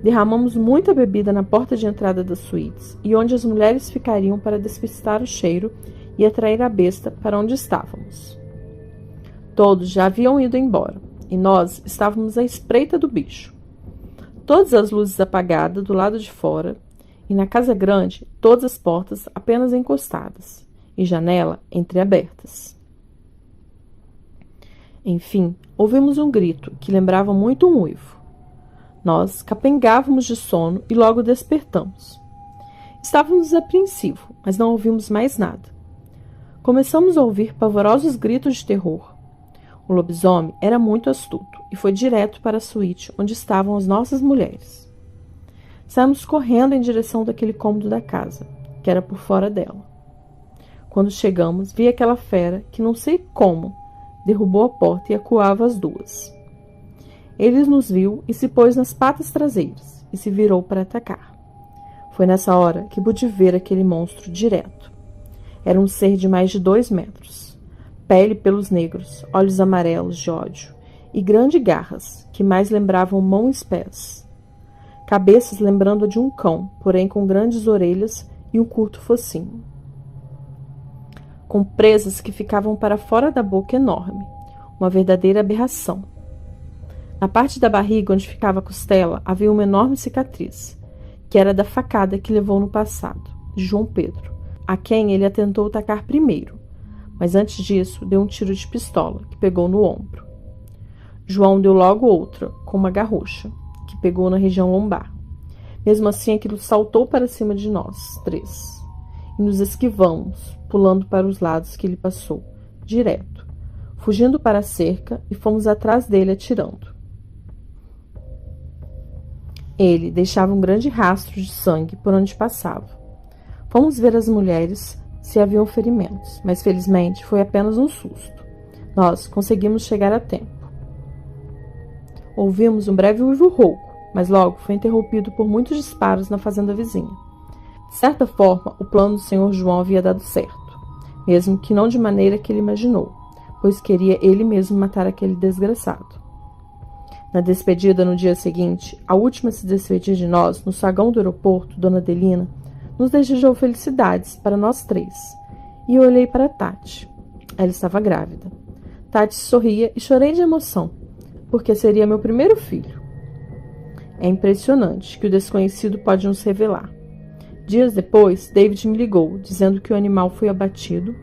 Derramamos muita bebida na porta de entrada das suítes e onde as mulheres ficariam para despistar o cheiro e atrair a besta para onde estávamos. Todos já haviam ido embora e nós estávamos à espreita do bicho. Todas as luzes apagadas do lado de fora e na casa grande todas as portas apenas encostadas e janela entreabertas. Enfim, ouvimos um grito que lembrava muito um uivo. Nós capengávamos de sono e logo despertamos. Estávamos apreensivos, mas não ouvimos mais nada. Começamos a ouvir pavorosos gritos de terror. O lobisomem era muito astuto e foi direto para a suíte onde estavam as nossas mulheres. Saímos correndo em direção daquele cômodo da casa, que era por fora dela. Quando chegamos, vi aquela fera que não sei como derrubou a porta e acuava as duas. Ele nos viu e se pôs nas patas traseiras e se virou para atacar. Foi nessa hora que pude ver aquele monstro direto. Era um ser de mais de 2 metros. Pele pelos negros, olhos amarelos de ódio e grandes garras que mais lembravam mãos e pés. Cabeças lembrando a de um cão, porém com grandes orelhas e um curto focinho. Com presas que ficavam para fora da boca enorme, uma verdadeira aberração. Na parte da barriga onde ficava a costela havia uma enorme cicatriz, que era da facada que levou no passado, de João Pedro, a quem ele atentou atacar primeiro, mas antes disso deu um tiro de pistola, que pegou no ombro. João deu logo outra, com uma garrucha, que pegou na região lombar. Mesmo assim, aquilo saltou para cima de nós, 3, e nos esquivamos, pulando para os lados que ele passou, direto, fugindo para a cerca e fomos atrás dele atirando. Ele deixava um grande rastro de sangue por onde passava. Fomos ver as mulheres se haviam ferimentos, mas felizmente foi apenas um susto. Nós conseguimos chegar a tempo. Ouvimos um breve uivo rouco, mas logo foi interrompido por muitos disparos na fazenda vizinha. De certa forma, o plano do Sr. João havia dado certo, mesmo que não de maneira que ele imaginou, pois queria ele mesmo matar aquele desgraçado. Na despedida no dia seguinte, a última a se despedir de nós, no saguão do aeroporto, Dona Adelina, nos desejou felicidades para nós 3. E eu olhei para Tati. Ela estava grávida. Tati sorria e chorei de emoção, porque seria meu primeiro filho. É impressionante que o desconhecido pode nos revelar. Dias depois, David me ligou, dizendo que o animal foi abatido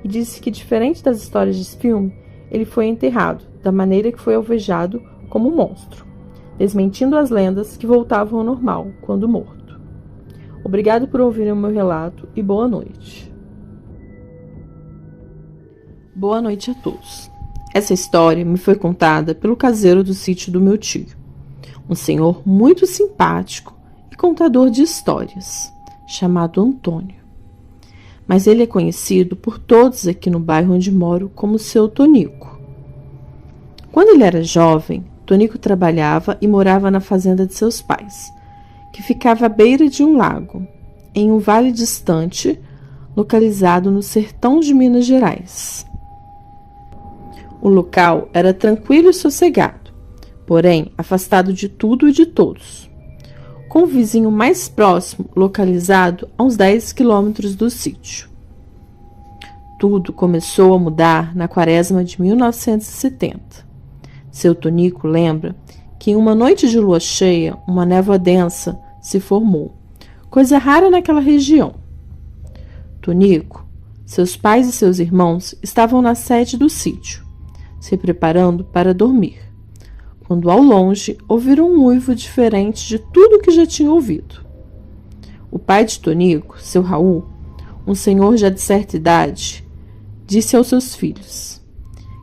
e disse que, diferente das histórias de filme, ele foi enterrado, da maneira que foi alvejado, como um monstro, desmentindo as lendas que voltavam ao normal quando morto. Obrigado por ouvirem o meu relato e boa noite. Boa noite a todos. Essa história me foi contada pelo caseiro do sítio do meu tio, um senhor muito simpático e contador de histórias, chamado Antônio. Mas ele é conhecido por todos aqui no bairro onde moro como seu Tonico. Quando ele era jovem, Tonico trabalhava e morava na fazenda de seus pais, que ficava à beira de um lago, em um vale distante, localizado no sertão de Minas Gerais. O local era tranquilo e sossegado, porém afastado de tudo e de todos, com o vizinho mais próximo localizado a uns 10 quilômetros do sítio. Tudo começou a mudar na quaresma de 1970. Seu Tonico lembra que em uma noite de lua cheia, uma névoa densa se formou, coisa rara naquela região. Tonico, seus pais e seus irmãos estavam na sede do sítio, se preparando para dormir, quando ao longe ouviram um uivo diferente de tudo o que já tinham ouvido. O pai de Tonico, seu Raul, um senhor já de certa idade, disse aos seus filhos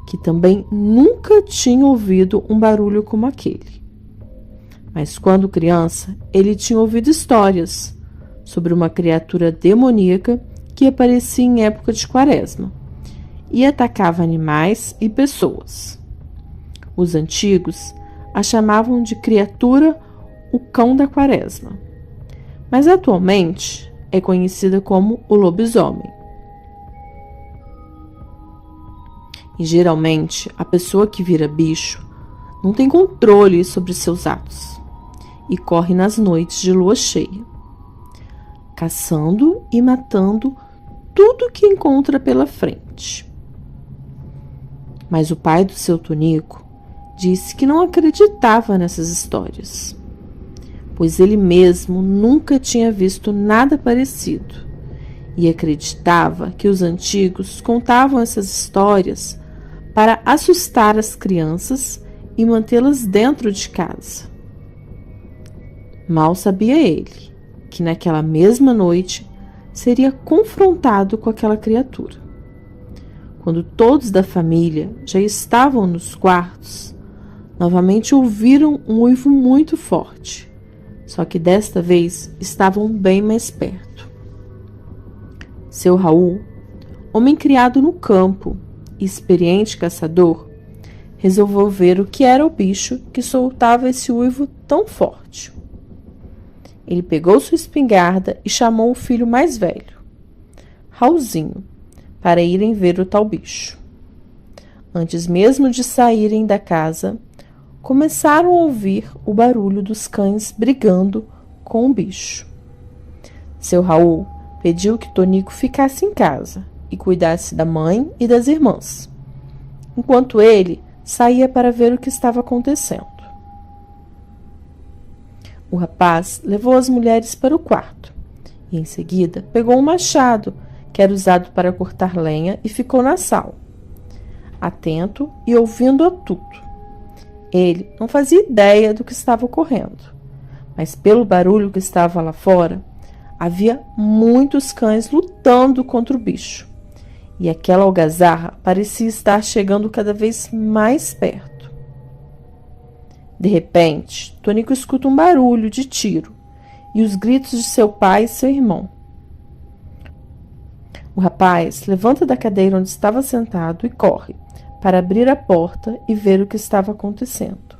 que também nunca tinha ouvido um barulho como aquele. Mas quando criança, ele tinha ouvido histórias sobre uma criatura demoníaca que aparecia em época de quaresma e atacava animais e pessoas. Os antigos a chamavam de criatura o cão da quaresma, mas atualmente é conhecida como o lobisomem. E geralmente a pessoa que vira bicho não tem controle sobre seus atos e corre nas noites de lua cheia, caçando e matando tudo que encontra pela frente. Mas o pai do seu Tonico disse que não acreditava nessas histórias, pois ele mesmo nunca tinha visto nada parecido e acreditava que os antigos contavam essas histórias para assustar as crianças e mantê-las dentro de casa. Mal sabia ele que naquela mesma noite seria confrontado com aquela criatura. Quando todos da família já estavam nos quartos, novamente ouviram um uivo muito forte, só que desta vez estavam bem mais perto. Seu Raul, homem criado no campo e experiente caçador, resolveu ver o que era o bicho que soltava esse uivo tão forte. Ele pegou sua espingarda e chamou o filho mais velho, Raulzinho, para irem ver o tal bicho. Antes mesmo de saírem da casa, começaram a ouvir o barulho dos cães brigando com o bicho. Seu Raul pediu que Tonico ficasse em casa e cuidasse da mãe e das irmãs, enquanto ele saía para ver o que estava acontecendo. O rapaz levou as mulheres para o quarto e, em seguida, pegou um machado que era usado para cortar lenha e ficou na sala, atento e ouvindo a tudo. Ele não fazia ideia do que estava ocorrendo, mas pelo barulho que estava lá fora, havia muitos cães lutando contra o bicho, e aquela algazarra parecia estar chegando cada vez mais perto. De repente, Tonico escuta um barulho de tiro e os gritos de seu pai e seu irmão. O rapaz levanta da cadeira onde estava sentado e corre para abrir a porta e ver o que estava acontecendo.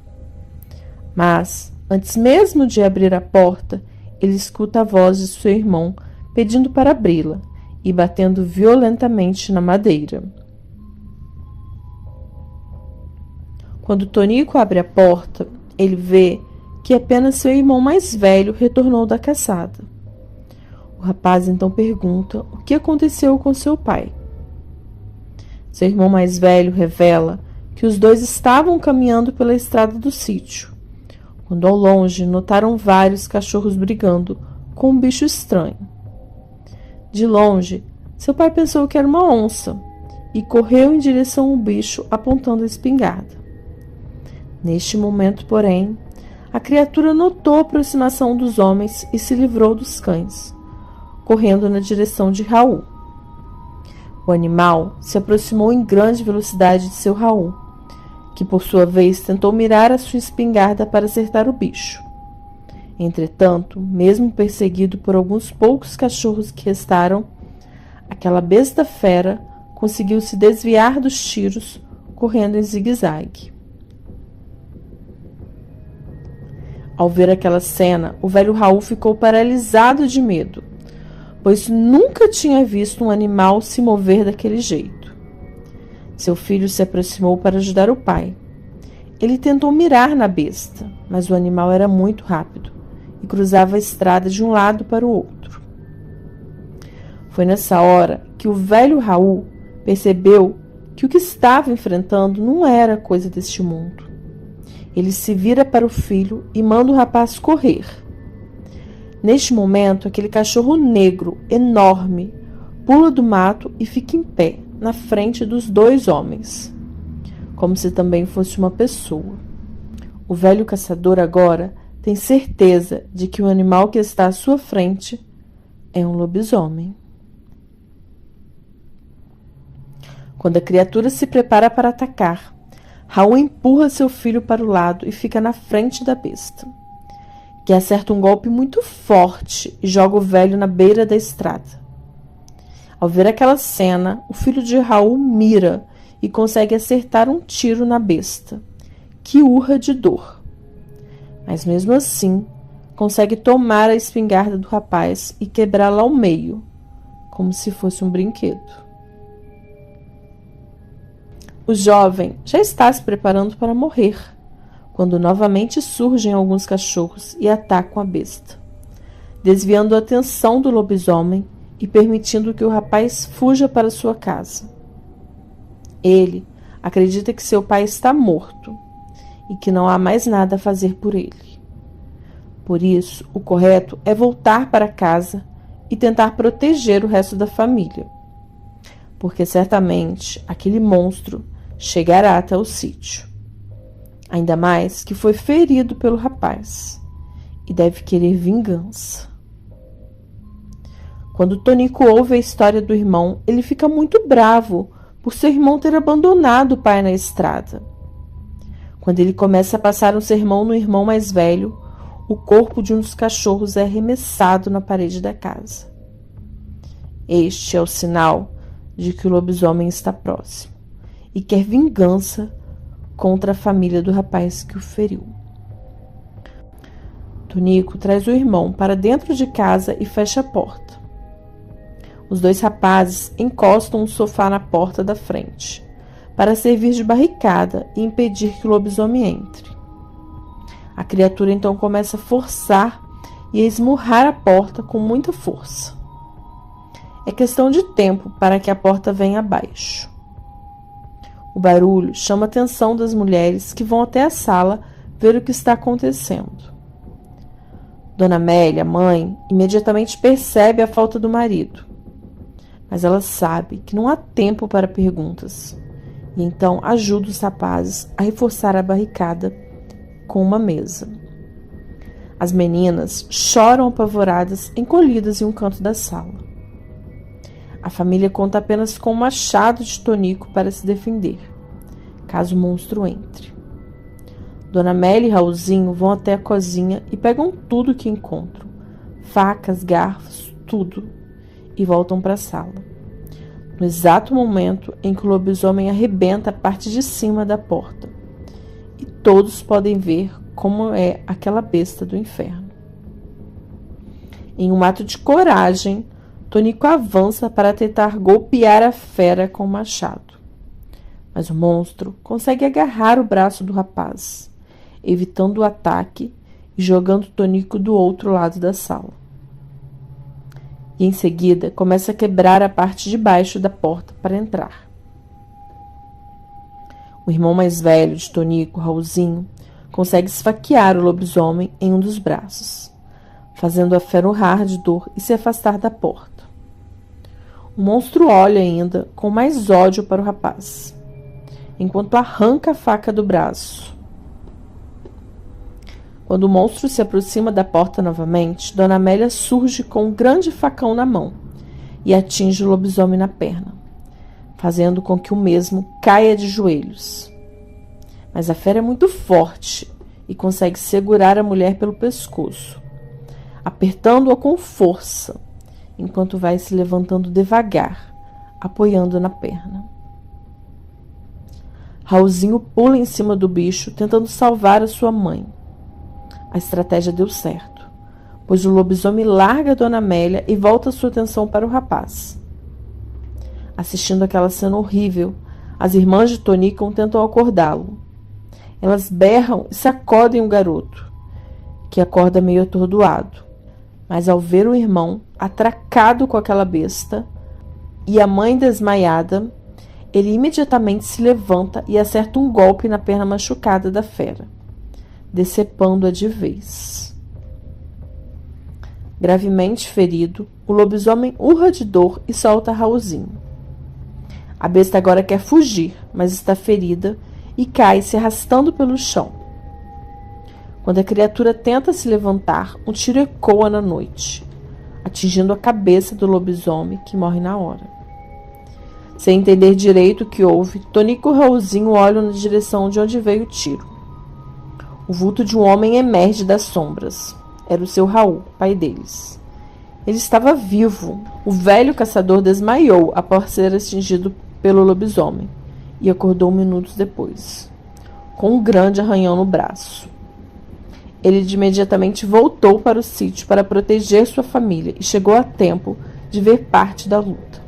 Mas, antes mesmo de abrir a porta, ele escuta a voz de seu irmão pedindo para abri-la e batendo violentamente na madeira. Quando Tonico abre a porta, ele vê que apenas seu irmão mais velho retornou da caçada. O rapaz então pergunta o que aconteceu com seu pai. Seu irmão mais velho revela que os dois estavam caminhando pela estrada do sítio, quando ao longe notaram vários cachorros brigando com um bicho estranho. De longe, seu pai pensou que era uma onça e correu em direção ao bicho apontando a espingarda. Neste momento, porém, a criatura notou a aproximação dos homens e se livrou dos cães, correndo na direção de Raul. O animal se aproximou em grande velocidade de seu Raul, que por sua vez tentou mirar a sua espingarda para acertar o bicho. Entretanto, mesmo perseguido por alguns poucos cachorros que restaram, aquela besta fera conseguiu se desviar dos tiros, correndo em zigue-zague. Ao ver aquela cena, o velho Raul ficou paralisado de medo, pois nunca tinha visto um animal se mover daquele jeito. Seu filho se aproximou para ajudar o pai. Ele tentou mirar na besta, mas o animal era muito rápido e cruzava a estrada de um lado para o outro. Foi nessa hora que o velho Raul percebeu que o que estava enfrentando não era coisa deste mundo. Ele se vira para o filho e manda o rapaz correr. Neste momento, aquele cachorro negro, enorme, pula do mato e fica em pé, na frente dos dois homens, como se também fosse uma pessoa. O velho caçador agora tem certeza de que o animal que está à sua frente é um lobisomem. Quando a criatura se prepara para atacar, Raul empurra seu filho para o lado e fica na frente da besta, que acerta um golpe muito forte e joga o velho na beira da estrada. Ao ver aquela cena, o filho de Raul mira e consegue acertar um tiro na besta, que urra de dor. Mas mesmo assim, consegue tomar a espingarda do rapaz e quebrá-la ao meio, como se fosse um brinquedo. O jovem já está se preparando para morrer, quando novamente surgem alguns cachorros e atacam a besta, desviando a atenção do lobisomem e permitindo que o rapaz fuja para sua casa. Ele acredita que seu pai está morto e que não há mais nada a fazer por ele. Por isso, o correto é voltar para casa e tentar proteger o resto da família, porque certamente aquele monstro chegará até o sítio. Ainda mais que foi ferido pelo rapaz e deve querer vingança. Quando Tonico ouve a história do irmão, ele fica muito bravo por seu irmão ter abandonado o pai na estrada. Quando ele começa a passar um sermão no irmão mais velho, o corpo de um dos cachorros é arremessado na parede da casa. Este é o sinal de que o lobisomem está próximo e quer vingança contra a família do rapaz que o feriu. Tonico traz o irmão para dentro de casa e fecha a porta. Os dois rapazes encostam um sofá na porta da frente, para servir de barricada e impedir que o lobisomem entre. A criatura então começa a forçar e a esmurrar a porta com muita força. É questão de tempo para que a porta venha abaixo. O barulho chama a atenção das mulheres que vão até a sala ver o que está acontecendo. Dona Amélia, mãe, imediatamente percebe a falta do marido, mas ela sabe que não há tempo para perguntas e então ajuda os rapazes a reforçar a barricada com uma mesa. As meninas choram apavoradas, encolhidas em um canto da sala. A família conta apenas com o machado de Tonico para se defender, caso o monstro entre. Dona Amélia e Raulzinho vão até a cozinha e pegam tudo que encontram, facas, garfos, tudo, e voltam para a sala. No exato momento em que o lobisomem arrebenta a parte de cima da porta, e todos podem ver como é aquela besta do inferno. Em um ato de coragem, Tonico avança para tentar golpear a fera com o machado. Mas o monstro consegue agarrar o braço do rapaz, evitando o ataque e jogando Tonico do outro lado da sala. E em seguida começa a quebrar a parte de baixo da porta para entrar. O irmão mais velho de Tonico, Raulzinho, consegue esfaquear o lobisomem em um dos braços, fazendo a fera urrar de dor e se afastar da porta. O monstro olha ainda com mais ódio para o rapaz, enquanto arranca a faca do braço. Quando o monstro se aproxima da porta novamente, Dona Amélia surge com um grande facão na mão e atinge o lobisomem na perna, fazendo com que o mesmo caia de joelhos. Mas a fera é muito forte e consegue segurar a mulher pelo pescoço, apertando-a com força, enquanto vai se levantando devagar, apoiando na perna. Raulzinho pula em cima do bicho, tentando salvar a sua mãe. A estratégia deu certo, pois o lobisomem larga a Dona Amélia e volta sua atenção para o rapaz. Assistindo aquela cena horrível, as irmãs de Tonico tentam acordá-lo. Elas berram e sacodem o garoto, que acorda meio atordoado. Mas ao ver o irmão atracado com aquela besta e a mãe desmaiada, ele imediatamente se levanta e acerta um golpe na perna machucada da fera, decepando-a de vez. Gravemente ferido, o lobisomem urra de dor e solta Raulzinho. A besta agora quer fugir, mas está ferida e cai se arrastando pelo chão. Quando a criatura tenta se levantar, um tiro ecoa na noite, atingindo a cabeça do lobisomem, que morre na hora. Sem entender direito o que houve, Tonico e Raulzinho olham na direção de onde veio o tiro. O vulto de um homem emerge das sombras. Era o seu Raul, pai deles. Ele estava vivo. O velho caçador desmaiou após ser atingido pelo lobisomem e acordou minutos depois, com um grande arranhão no braço. Ele imediatamente voltou para o sítio para proteger sua família e chegou a tempo de ver parte da luta.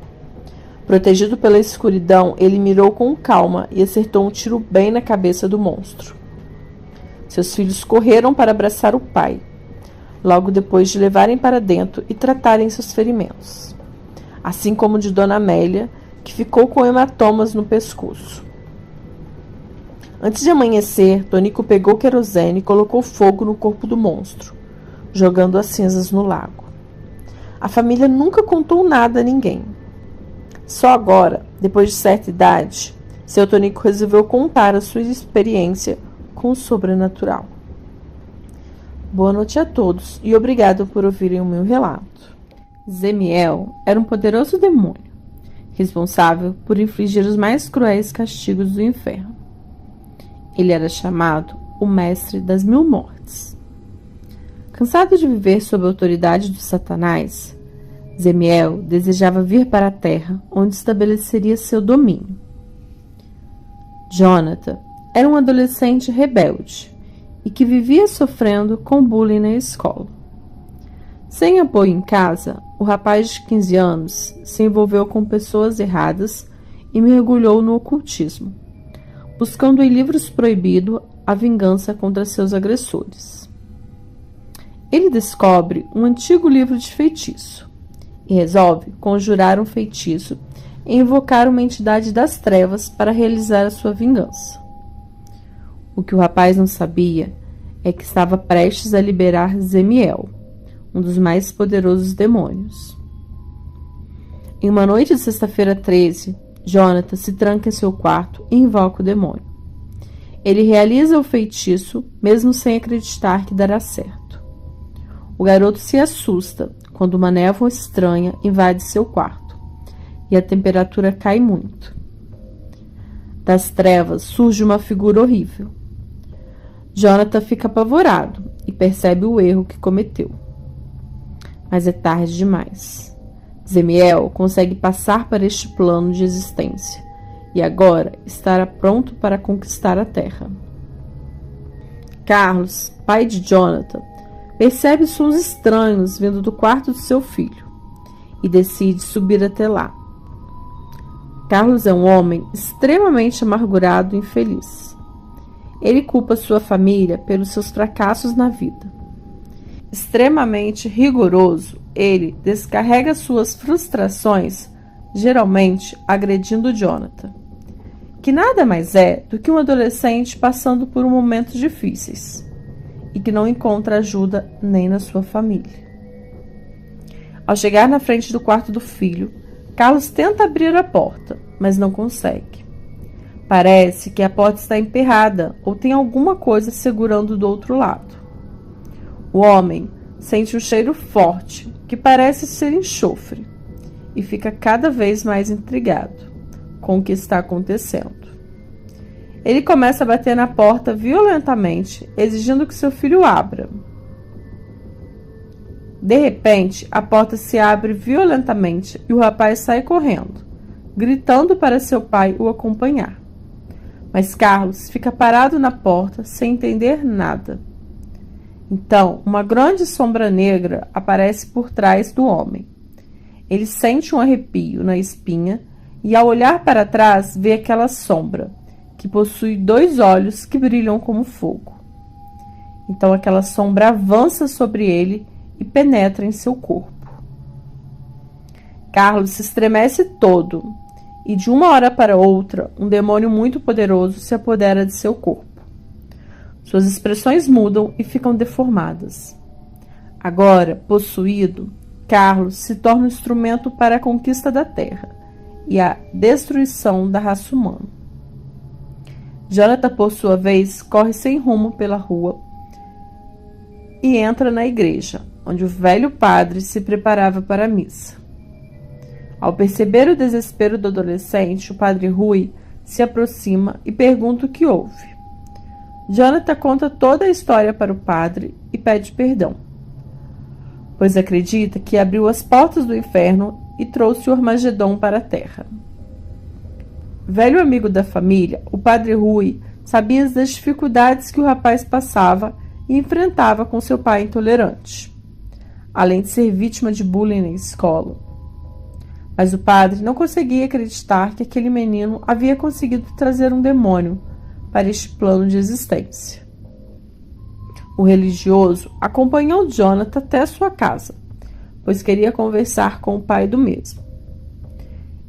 Protegido pela escuridão, ele mirou com calma e acertou um tiro bem na cabeça do monstro. Seus filhos correram para abraçar o pai, logo depois de levarem para dentro e tratarem seus ferimentos, assim como de Dona Amélia, que ficou com hematomas no pescoço. Antes de amanhecer, Tonico pegou querosene e colocou fogo no corpo do monstro, jogando as cinzas no lago. A família nunca contou nada a ninguém. Só agora, depois de certa idade, seu Tonico resolveu contar a sua experiência com o sobrenatural. Boa noite a todos e obrigado por ouvirem o meu relato. Zemiel era um poderoso demônio, responsável por infligir os mais cruéis castigos do inferno. Ele era chamado o Mestre das Mil Mortes. Cansado de viver sob a autoridade de Satanás, Zemiel desejava vir para a terra, onde estabeleceria seu domínio. Jonathan era um adolescente rebelde e que vivia sofrendo com bullying na escola. Sem apoio em casa, o rapaz de 15 anos se envolveu com pessoas erradas e mergulhou no ocultismo, buscando em livros proibidos a vingança contra seus agressores. Ele descobre um antigo livro de feitiço e resolve conjurar um feitiço e invocar uma entidade das trevas para realizar a sua vingança. O que o rapaz não sabia é que estava prestes a liberar Zemiel, um dos mais poderosos demônios. Em uma noite de sexta-feira 13, Jonathan se tranca em seu quarto e invoca o demônio. Ele realiza o feitiço, mesmo sem acreditar que dará certo. O garoto se assusta quando uma névoa estranha invade seu quarto e a temperatura cai muito. Das trevas surge uma figura horrível. Jonathan fica apavorado e percebe o erro que cometeu. Mas é tarde demais. Zemiel consegue passar para este plano de existência e agora estará pronto para conquistar a terra. Carlos, pai de Jonathan, percebe sons estranhos vindo do quarto de seu filho e decide subir até lá. Carlos é um homem extremamente amargurado e infeliz. Ele culpa sua família pelos seus fracassos na vida. Extremamente rigoroso, ele descarrega suas frustrações, geralmente agredindo Jonathan, que nada mais é do que um adolescente passando por momentos difíceis e que não encontra ajuda nem na sua família. Ao chegar na frente do quarto do filho, Carlos tenta abrir a porta, mas não consegue. Parece que a porta está emperrada ou tem alguma coisa segurando do outro lado. O homem sente um cheiro forte, que parece ser enxofre, e fica cada vez mais intrigado com o que está acontecendo. Ele começa a bater na porta violentamente, exigindo que seu filho abra. De repente, a porta se abre violentamente e o rapaz sai correndo, gritando para seu pai o acompanhar. Mas Carlos fica parado na porta sem entender nada. Então, uma grande sombra negra aparece por trás do homem. Ele sente um arrepio na espinha e, ao olhar para trás, vê aquela sombra, que possui 2 olhos que brilham como fogo. Então, aquela sombra avança sobre ele e penetra em seu corpo. Carlos se estremece todo e, de uma hora para outra, um demônio muito poderoso se apodera de seu corpo. Suas expressões mudam e ficam deformadas. Agora, possuído, Carlos se torna um instrumento para a conquista da terra e a destruição da raça humana. Jonathan, por sua vez, corre sem rumo pela rua e entra na igreja, onde o velho padre se preparava para a missa. Ao perceber o desespero do adolescente, o padre Rui se aproxima e pergunta o que houve. Jonathan conta toda a história para o padre e pede perdão. pois acredita que abriu as portas do inferno e trouxe o Armagedon para a terra. Velho amigo da família, o padre Rui sabia das dificuldades que o rapaz passava e enfrentava com seu pai intolerante, além de ser vítima de bullying na escola. Mas o padre não conseguia acreditar que aquele menino havia conseguido trazer um demônio para este plano de existência. O religioso acompanhou Jonathan até sua casa, pois queria conversar com o pai do mesmo.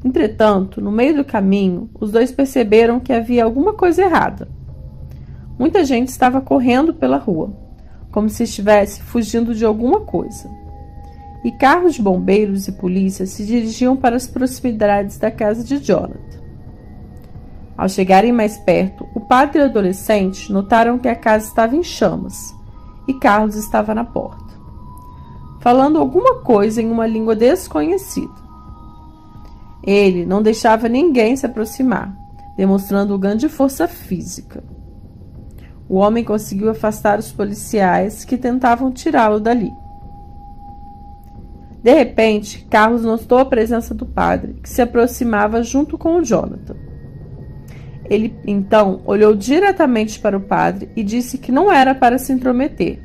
Entretanto, no meio do caminho, os dois perceberam que havia alguma coisa errada. Muita gente estava correndo pela rua, como se estivesse fugindo de alguma coisa. E carros de bombeiros e polícia se dirigiam para as proximidades da casa de Jonathan. Ao chegarem mais perto, o padre e o adolescente notaram que a casa estava em chamas e Carlos estava na porta, falando alguma coisa em uma língua desconhecida. Ele não deixava ninguém se aproximar, demonstrando grande força física. O homem conseguiu afastar os policiais que tentavam tirá-lo dali. De repente, Carlos notou a presença do padre, que se aproximava junto com o Jonathan. Ele, então, olhou diretamente para o padre e disse que não era para se intrometer,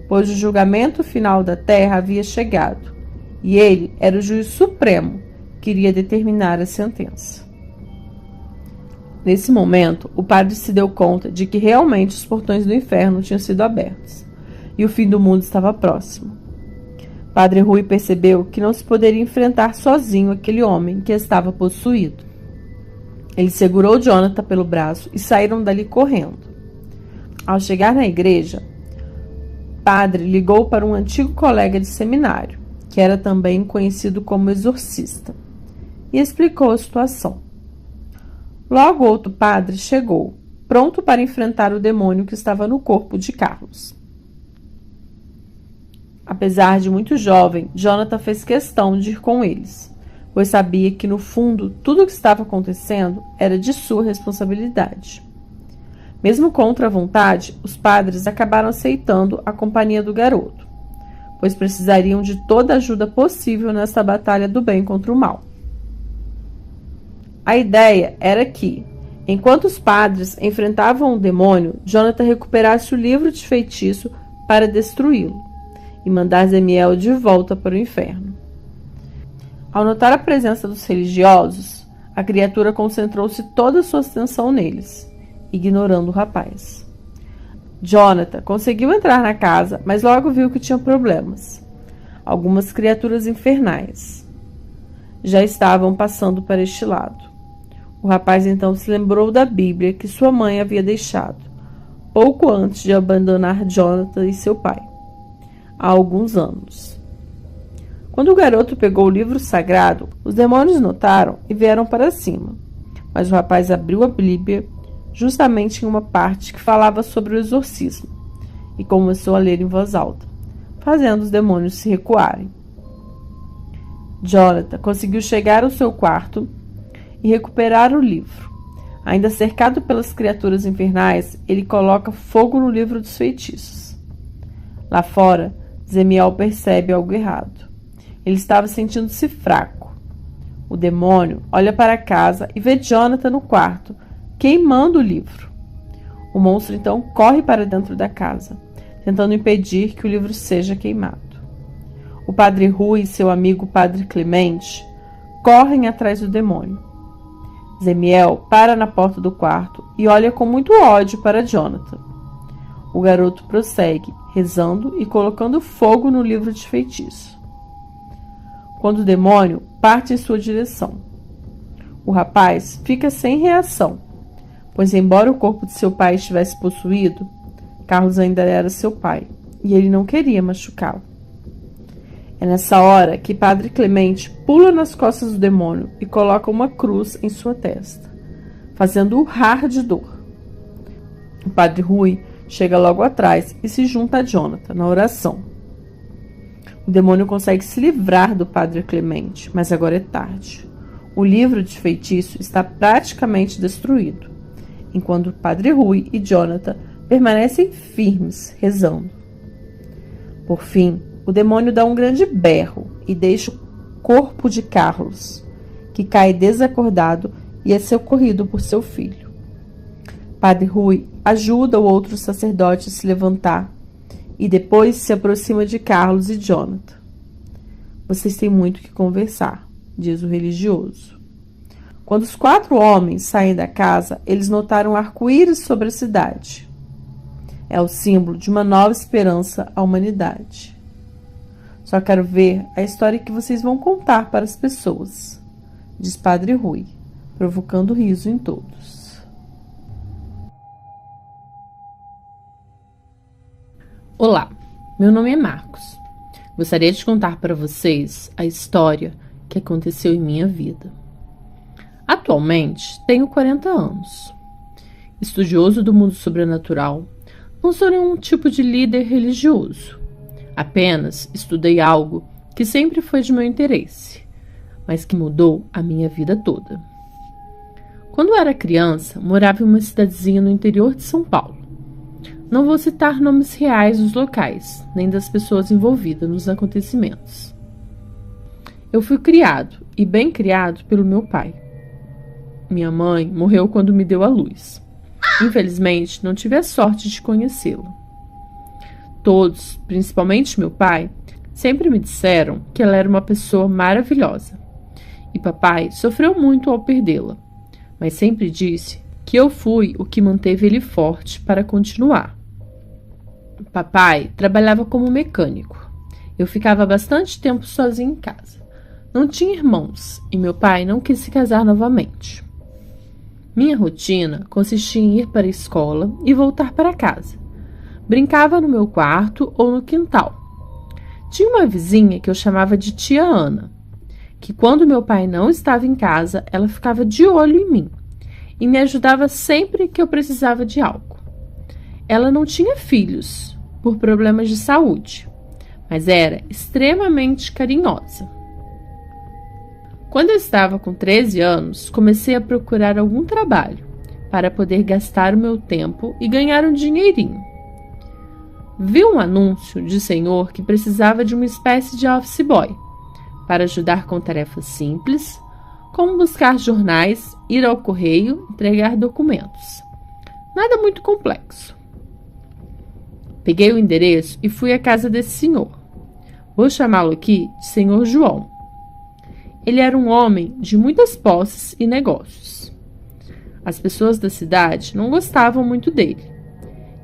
pois o julgamento final da terra havia chegado, e ele era o juiz supremo que iria determinar a sentença. Nesse momento, o padre se deu conta de que realmente os portões do inferno tinham sido abertos, e o fim do mundo estava próximo. Padre Rui percebeu que não se poderia enfrentar sozinho aquele homem que estava possuído. Ele segurou Jonathan pelo braço e saíram dali correndo. Ao chegar na igreja, Padre ligou para um antigo colega de seminário, que era também conhecido como exorcista, e explicou a situação. Logo outro padre chegou, pronto para enfrentar o demônio que estava no corpo de Carlos. Apesar de muito jovem, Jonathan fez questão de ir com eles, pois sabia que, no fundo, tudo o que estava acontecendo era de sua responsabilidade. Mesmo contra a vontade, os padres acabaram aceitando a companhia do garoto, pois precisariam de toda a ajuda possível nessa batalha do bem contra o mal. A ideia era que, enquanto os padres enfrentavam o demônio, Jonathan recuperasse o livro de feitiço para destruí-lo e mandar Zemiel de volta para o inferno. Ao notar a presença dos religiosos, a criatura concentrou-se toda a sua atenção neles, ignorando o rapaz. Jonathan conseguiu entrar na casa, mas logo viu que tinha problemas. Algumas criaturas infernais já estavam passando para este lado. O rapaz então se lembrou da Bíblia que sua mãe havia deixado, pouco antes de abandonar Jonathan e seu pai, há alguns anos. Quando o garoto pegou o livro sagrado, os demônios notaram e vieram para cima, mas o rapaz abriu a Bíblia justamente em uma parte que falava sobre o exorcismo e começou a ler em voz alta, fazendo os demônios se recuarem. Jonathan conseguiu chegar ao seu quarto e recuperar o livro. Ainda cercado pelas criaturas infernais, ele coloca fogo no livro dos feitiços. Lá fora, Zemiel percebe algo errado. Ele estava sentindo-se fraco. O demônio olha para a casa e vê Jonathan no quarto, queimando o livro. O monstro então corre para dentro da casa, tentando impedir que o livro seja queimado. O padre Rui e seu amigo padre Clemente correm atrás do demônio. Zemiel para na porta do quarto e olha com muito ódio para Jonathan. O garoto prossegue, rezando e colocando fogo no livro de feitiço, quando o demônio parte em sua direção. O rapaz fica sem reação, pois embora o corpo de seu pai estivesse possuído, Carlos ainda era seu pai, e ele não queria machucá-lo. É nessa hora que Padre Clemente pula nas costas do demônio e coloca uma cruz em sua testa, fazendo-o urrar de dor. O Padre Rui chega logo atrás e se junta a Jonathan na oração. O demônio consegue se livrar do Padre Clemente, mas agora é tarde. O livro de feitiço está praticamente destruído, enquanto o Padre Rui e Jonathan permanecem firmes, rezando. Por fim, o demônio dá um grande berro e deixa o corpo de Carlos, que cai desacordado e é socorrido por seu filho. Padre Rui ajuda o outro sacerdote a se levantar e depois se aproxima de Carlos e Jonathan. Vocês têm muito que conversar, diz o religioso. Quando os 4 homens saem da casa, eles notaram um arco-íris sobre a cidade. É o símbolo de uma nova esperança à humanidade. Só quero ver a história que vocês vão contar para as pessoas, diz Padre Rui, provocando riso em todos. Olá, meu nome é Marcos. Gostaria de contar para vocês a história que aconteceu em minha vida. Atualmente, tenho 40 anos. Estudioso do mundo sobrenatural, não sou nenhum tipo de líder religioso. Apenas estudei algo que sempre foi de meu interesse, mas que mudou a minha vida toda. Quando era criança, morava em uma cidadezinha no interior de São Paulo. Não vou citar nomes reais dos locais, nem das pessoas envolvidas nos acontecimentos. Eu fui criado, e bem criado, pelo meu pai. Minha mãe morreu quando me deu à luz. Infelizmente, não tive a sorte de conhecê-la. Todos, principalmente meu pai, sempre me disseram que ela era uma pessoa maravilhosa. E papai sofreu muito ao perdê-la, mas sempre disse que eu fui o que manteve ele forte para continuar. Papai trabalhava como mecânico. Eu ficava bastante tempo sozinho em casa. Não tinha irmãos e meu pai não quis se casar novamente. Minha rotina consistia em ir para a escola e voltar para casa. Brincava no meu quarto ou no quintal. Tinha uma vizinha que eu chamava de tia Ana, que quando meu pai não estava em casa, ela ficava de olho em mim e me ajudava sempre que eu precisava de algo. Ela não tinha filhos, por problemas de saúde, mas era extremamente carinhosa. Quando eu estava com 13 anos, comecei a procurar algum trabalho para poder gastar o meu tempo e ganhar um dinheirinho. Vi um anúncio de senhor que precisava de uma espécie de office boy para ajudar com tarefas simples, como buscar jornais, ir ao correio, entregar documentos. Nada muito complexo. Peguei o endereço e fui à casa desse senhor. Vou chamá-lo aqui de Senhor João. Ele era um homem de muitas posses e negócios. As pessoas da cidade não gostavam muito dele.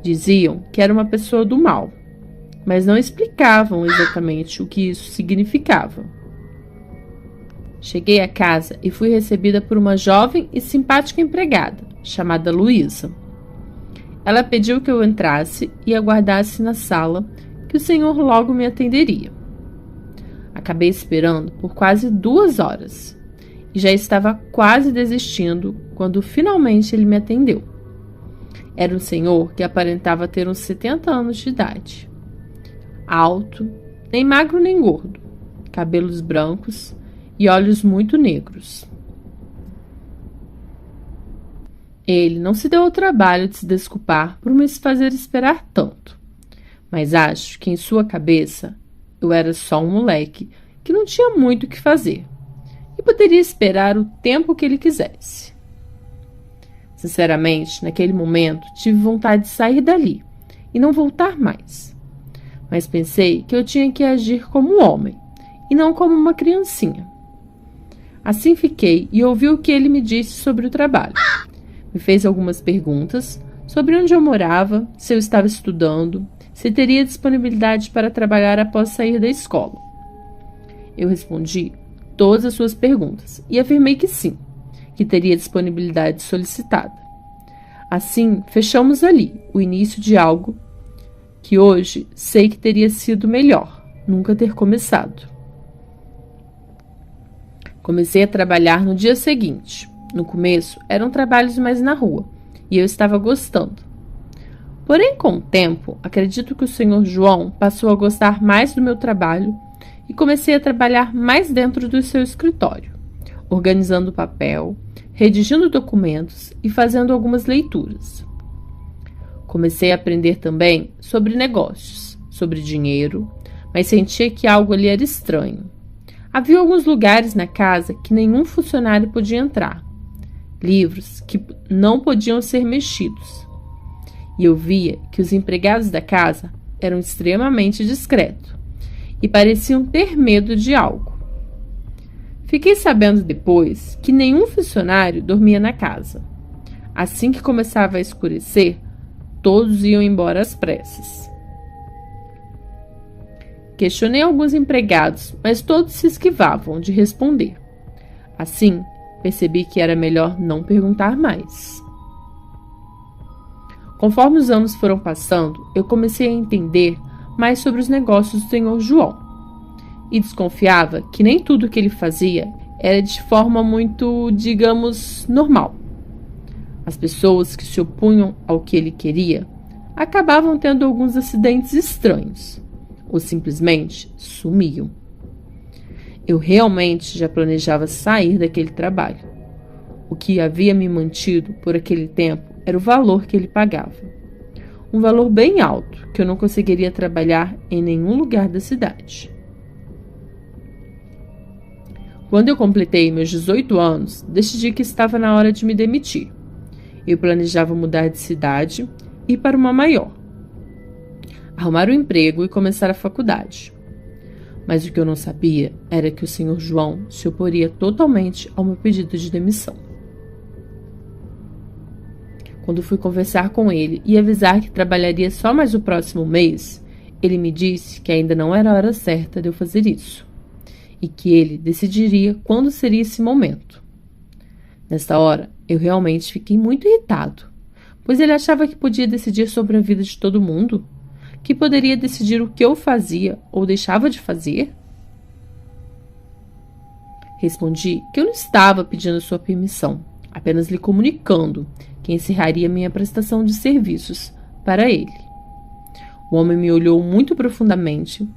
Diziam que era uma pessoa do mal, mas não explicavam exatamente o que isso significava. Cheguei à casa e fui recebida por uma jovem e simpática empregada, chamada Luísa. Ela pediu que eu entrasse e aguardasse na sala, que o senhor logo me atenderia. Acabei esperando por quase 2 horas e já estava quase desistindo quando finalmente ele me atendeu. Era um senhor que aparentava ter uns 70 anos de idade. Alto, nem magro nem gordo, cabelos brancos e olhos muito negros. Ele não se deu ao trabalho de se desculpar por me fazer esperar tanto, mas acho que em sua cabeça eu era só um moleque que não tinha muito o que fazer e poderia esperar o tempo que ele quisesse. Sinceramente, naquele momento, tive vontade de sair dali e não voltar mais. Mas pensei que eu tinha que agir como um homem e não como uma criancinha. Assim fiquei e ouvi o que ele me disse sobre o trabalho. Me fez algumas perguntas sobre onde eu morava, se eu estava estudando, se teria disponibilidade para trabalhar após sair da escola. Eu respondi todas as suas perguntas e afirmei que sim, que teria disponibilidade solicitada. Assim, fechamos ali o início de algo que hoje sei que teria sido melhor nunca ter começado. Comecei a trabalhar no dia seguinte. No começo, eram trabalhos mais na rua, e eu estava gostando. Porém, com o tempo, acredito que o senhor João passou a gostar mais do meu trabalho e comecei a trabalhar mais dentro do seu escritório, organizando papel, redigindo documentos e fazendo algumas leituras. Comecei a aprender também sobre negócios, sobre dinheiro, mas sentia que algo ali era estranho. Havia alguns lugares na casa que nenhum funcionário podia entrar, livros que não podiam ser mexidos. E eu via que os empregados da casa eram extremamente discretos e pareciam ter medo de algo. Fiquei sabendo depois que nenhum funcionário dormia na casa. Assim que começava a escurecer, todos iam embora às pressas. Questionei alguns empregados, mas todos se esquivavam de responder. Assim, percebi que era melhor não perguntar mais. Conforme os anos foram passando, eu comecei a entender mais sobre os negócios do Sr. João. E desconfiava que nem tudo que ele fazia era de forma muito, digamos, normal. As pessoas que se opunham ao que ele queria acabavam tendo alguns acidentes estranhos, ou simplesmente sumiam. Eu realmente já planejava sair daquele trabalho. O que havia me mantido por aquele tempo era o valor que ele pagava. Um valor bem alto que eu não conseguiria trabalhar em nenhum lugar da cidade. Quando eu completei meus 18 anos, decidi que estava na hora de me demitir. Eu planejava mudar de cidade e ir para uma maior, arrumar um emprego e começar a faculdade. Mas o que eu não sabia era que o Sr. João se oporia totalmente ao meu pedido de demissão. Quando fui conversar com ele e avisar que trabalharia só mais o próximo mês, ele me disse que ainda não era a hora certa de eu fazer isso e que ele decidiria quando seria esse momento. Nesta hora, eu realmente fiquei muito irritado, pois ele achava que podia decidir sobre a vida de todo mundo, que poderia decidir o que eu fazia ou deixava de fazer. Respondi que eu não estava pedindo sua permissão, apenas lhe comunicando que encerraria minha prestação de serviços para ele. O homem me olhou muito profundamente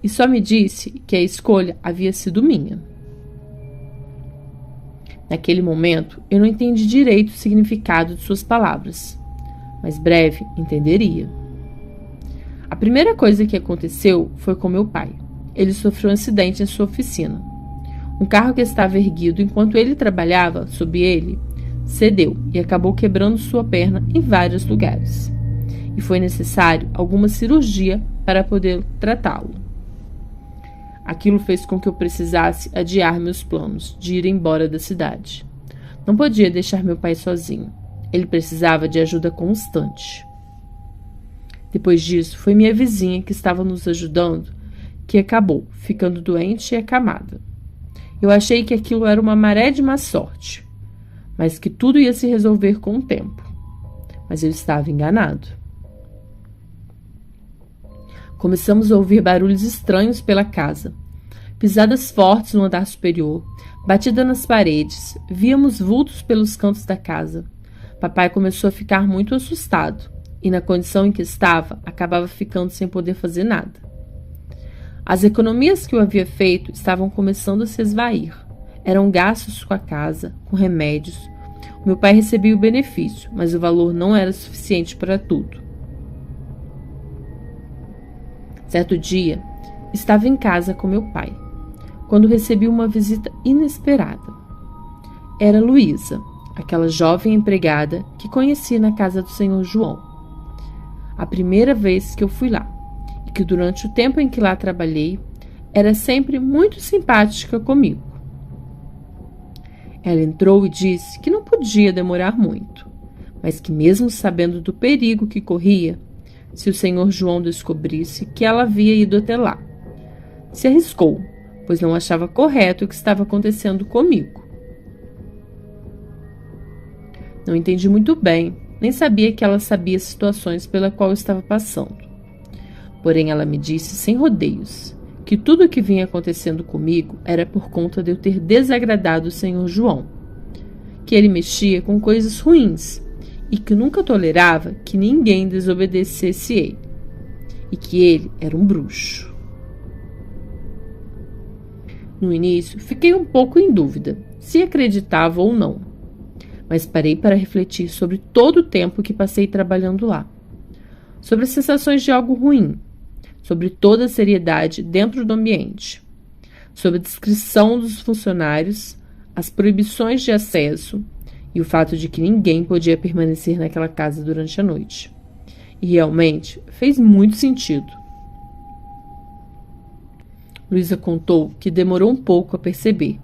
e só me disse que a escolha havia sido minha. Naquele momento, eu não entendi direito o significado de suas palavras, mas breve entenderia. A primeira coisa que aconteceu foi com meu pai. Ele sofreu um acidente em sua oficina. Um carro que estava erguido enquanto ele trabalhava sob ele cedeu e acabou quebrando sua perna em vários lugares. E foi necessário alguma cirurgia para poder tratá-lo. Aquilo fez com que eu precisasse adiar meus planos de ir embora da cidade. Não podia deixar meu pai sozinho. Ele precisava de ajuda constante. Depois disso, foi minha vizinha que estava nos ajudando que acabou ficando doente e acamada. Eu achei que aquilo era uma maré de má sorte, mas que tudo ia se resolver com o tempo. Mas eu estava enganado. Começamos a ouvir barulhos estranhos pela casa. Pisadas fortes no andar superior, batida nas paredes, víamos vultos pelos cantos da casa. Papai começou a ficar muito assustado e, na condição em que estava, acabava ficando sem poder fazer nada. As economias que eu havia feito estavam começando a se esvair. Eram gastos com a casa, com remédios. Meu pai recebia o benefício, mas o valor não era suficiente para tudo. Certo dia, estava em casa com meu pai, quando recebi uma visita inesperada. Era Luísa, aquela jovem empregada que conheci na casa do Sr. João. A primeira vez que eu fui lá, e que durante o tempo em que lá trabalhei, era sempre muito simpática comigo. Ela entrou e disse que não podia demorar muito, mas que mesmo sabendo do perigo que corria, se o Sr. João descobrisse que ela havia ido até lá, se arriscou, pois não achava correto o que estava acontecendo comigo. Não entendi muito bem, nem sabia que ela sabia as situações pela qual eu estava passando. Porém, ela me disse sem rodeios que tudo o que vinha acontecendo comigo era por conta de eu ter desagradado o Sr. João, que ele mexia com coisas ruins e que nunca tolerava que ninguém desobedecesse ele, e que ele era um bruxo. No início, fiquei um pouco em dúvida se acreditava ou não, mas parei para refletir sobre todo o tempo que passei trabalhando lá, sobre as sensações de algo ruim, sobre toda a seriedade dentro do ambiente, sobre a descrição dos funcionários, as proibições de acesso e o fato de que ninguém podia permanecer naquela casa durante a noite. E realmente fez muito sentido. Luísa contou que demorou um pouco a perceber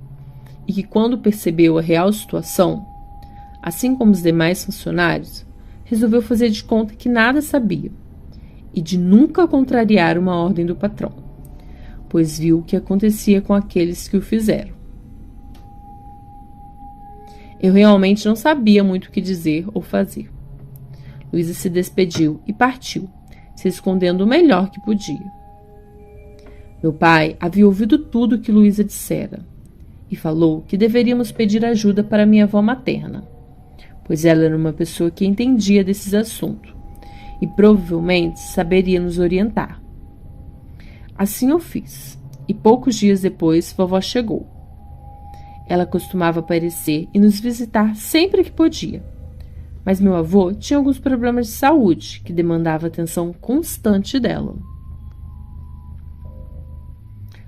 e que quando percebeu a real situação, assim como os demais funcionários, resolveu fazer de conta que nada sabia e de nunca contrariar uma ordem do patrão, pois viu o que acontecia com aqueles que o fizeram. Eu realmente não sabia muito o que dizer ou fazer. Luísa se despediu e partiu, se escondendo o melhor que podia. Meu pai havia ouvido tudo o que Luísa dissera e falou que deveríamos pedir ajuda para minha avó materna, pois ela era uma pessoa que entendia desses assuntos e provavelmente saberia nos orientar. Assim eu fiz, e poucos dias depois vovó chegou. Ela costumava aparecer e nos visitar sempre que podia, mas meu avô tinha alguns problemas de saúde que demandavam atenção constante dela.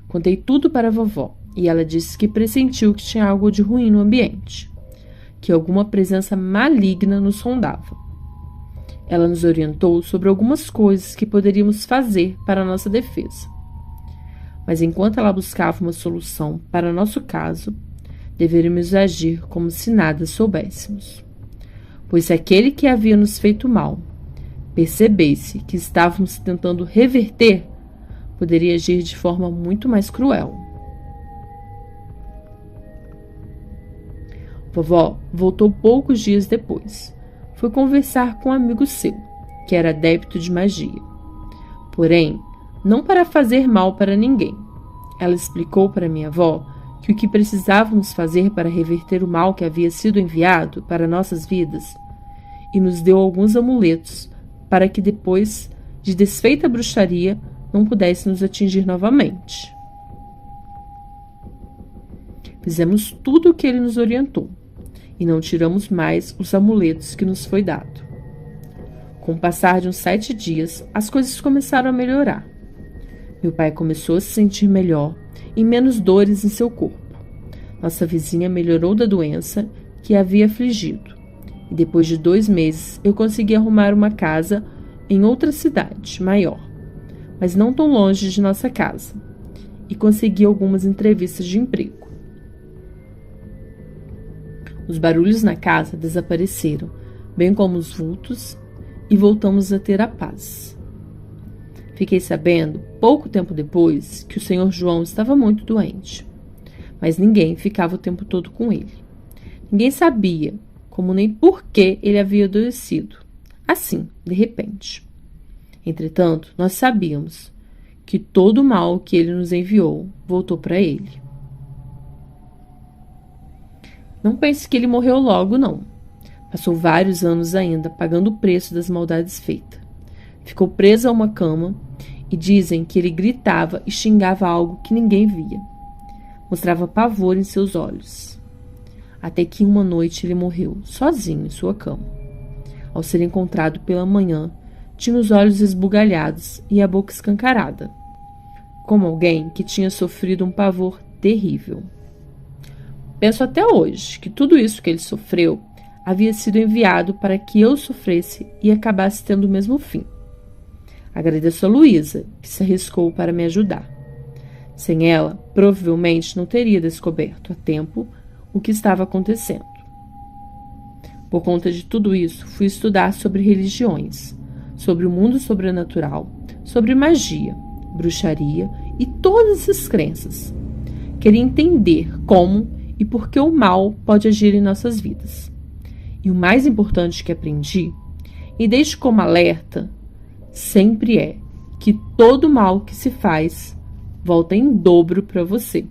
Contei tudo para a vovó e ela disse que pressentiu que tinha algo de ruim no ambiente, que alguma presença maligna nos rondava. Ela nos orientou sobre algumas coisas que poderíamos fazer para a nossa defesa. Mas enquanto ela buscava uma solução para nosso caso, deveríamos agir como se nada soubéssemos. Pois se aquele que havia nos feito mal percebesse que estávamos tentando reverter, poderia agir de forma muito mais cruel. Vovó voltou poucos dias depois. Foi conversar com um amigo seu, que era adepto de magia. Porém, não para fazer mal para ninguém. Ela explicou para minha avó que o que precisávamos fazer para reverter o mal que havia sido enviado para nossas vidas, e nos deu alguns amuletos para que depois de desfeita a bruxaria não pudesse nos atingir novamente. Fizemos tudo o que ele nos orientou e não tiramos mais os amuletos que nos foi dado. Com o passar de uns 7 dias, as coisas começaram a melhorar. Meu pai começou a se sentir melhor e menos dores em seu corpo. Nossa vizinha melhorou da doença que a havia afligido. E depois de 2 meses, eu consegui arrumar uma casa em outra cidade, maior, mas não tão longe de nossa casa, e consegui algumas entrevistas de emprego. Os barulhos na casa desapareceram, bem como os vultos, e voltamos a ter a paz. Fiquei sabendo, pouco tempo depois, que o senhor João estava muito doente, mas ninguém ficava o tempo todo com ele. Ninguém sabia como nem por que ele havia adoecido, assim, de repente. Entretanto, nós sabíamos que todo o mal que ele nos enviou voltou para ele. Não pense que ele morreu logo, não. Passou vários anos ainda pagando o preço das maldades feitas. Ficou preso a uma cama e dizem que ele gritava e xingava algo que ninguém via. Mostrava pavor em seus olhos. Até que uma noite ele morreu, sozinho em sua cama. Ao ser encontrado pela manhã, tinha os olhos esbugalhados e a boca escancarada, como alguém que tinha sofrido um pavor terrível. Penso até hoje que tudo isso que ele sofreu havia sido enviado para que eu sofresse e acabasse tendo o mesmo fim. Agradeço a Luísa, que se arriscou para me ajudar. Sem ela, provavelmente não teria descoberto a tempo o que estava acontecendo. Por conta de tudo isso, fui estudar sobre religiões, sobre o mundo sobrenatural, sobre magia, bruxaria e todas as crenças. Queria entender como e por que o mal pode agir em nossas vidas. E o mais importante que aprendi, e deixo como alerta, sempre é que todo mal que se faz volta em dobro para você.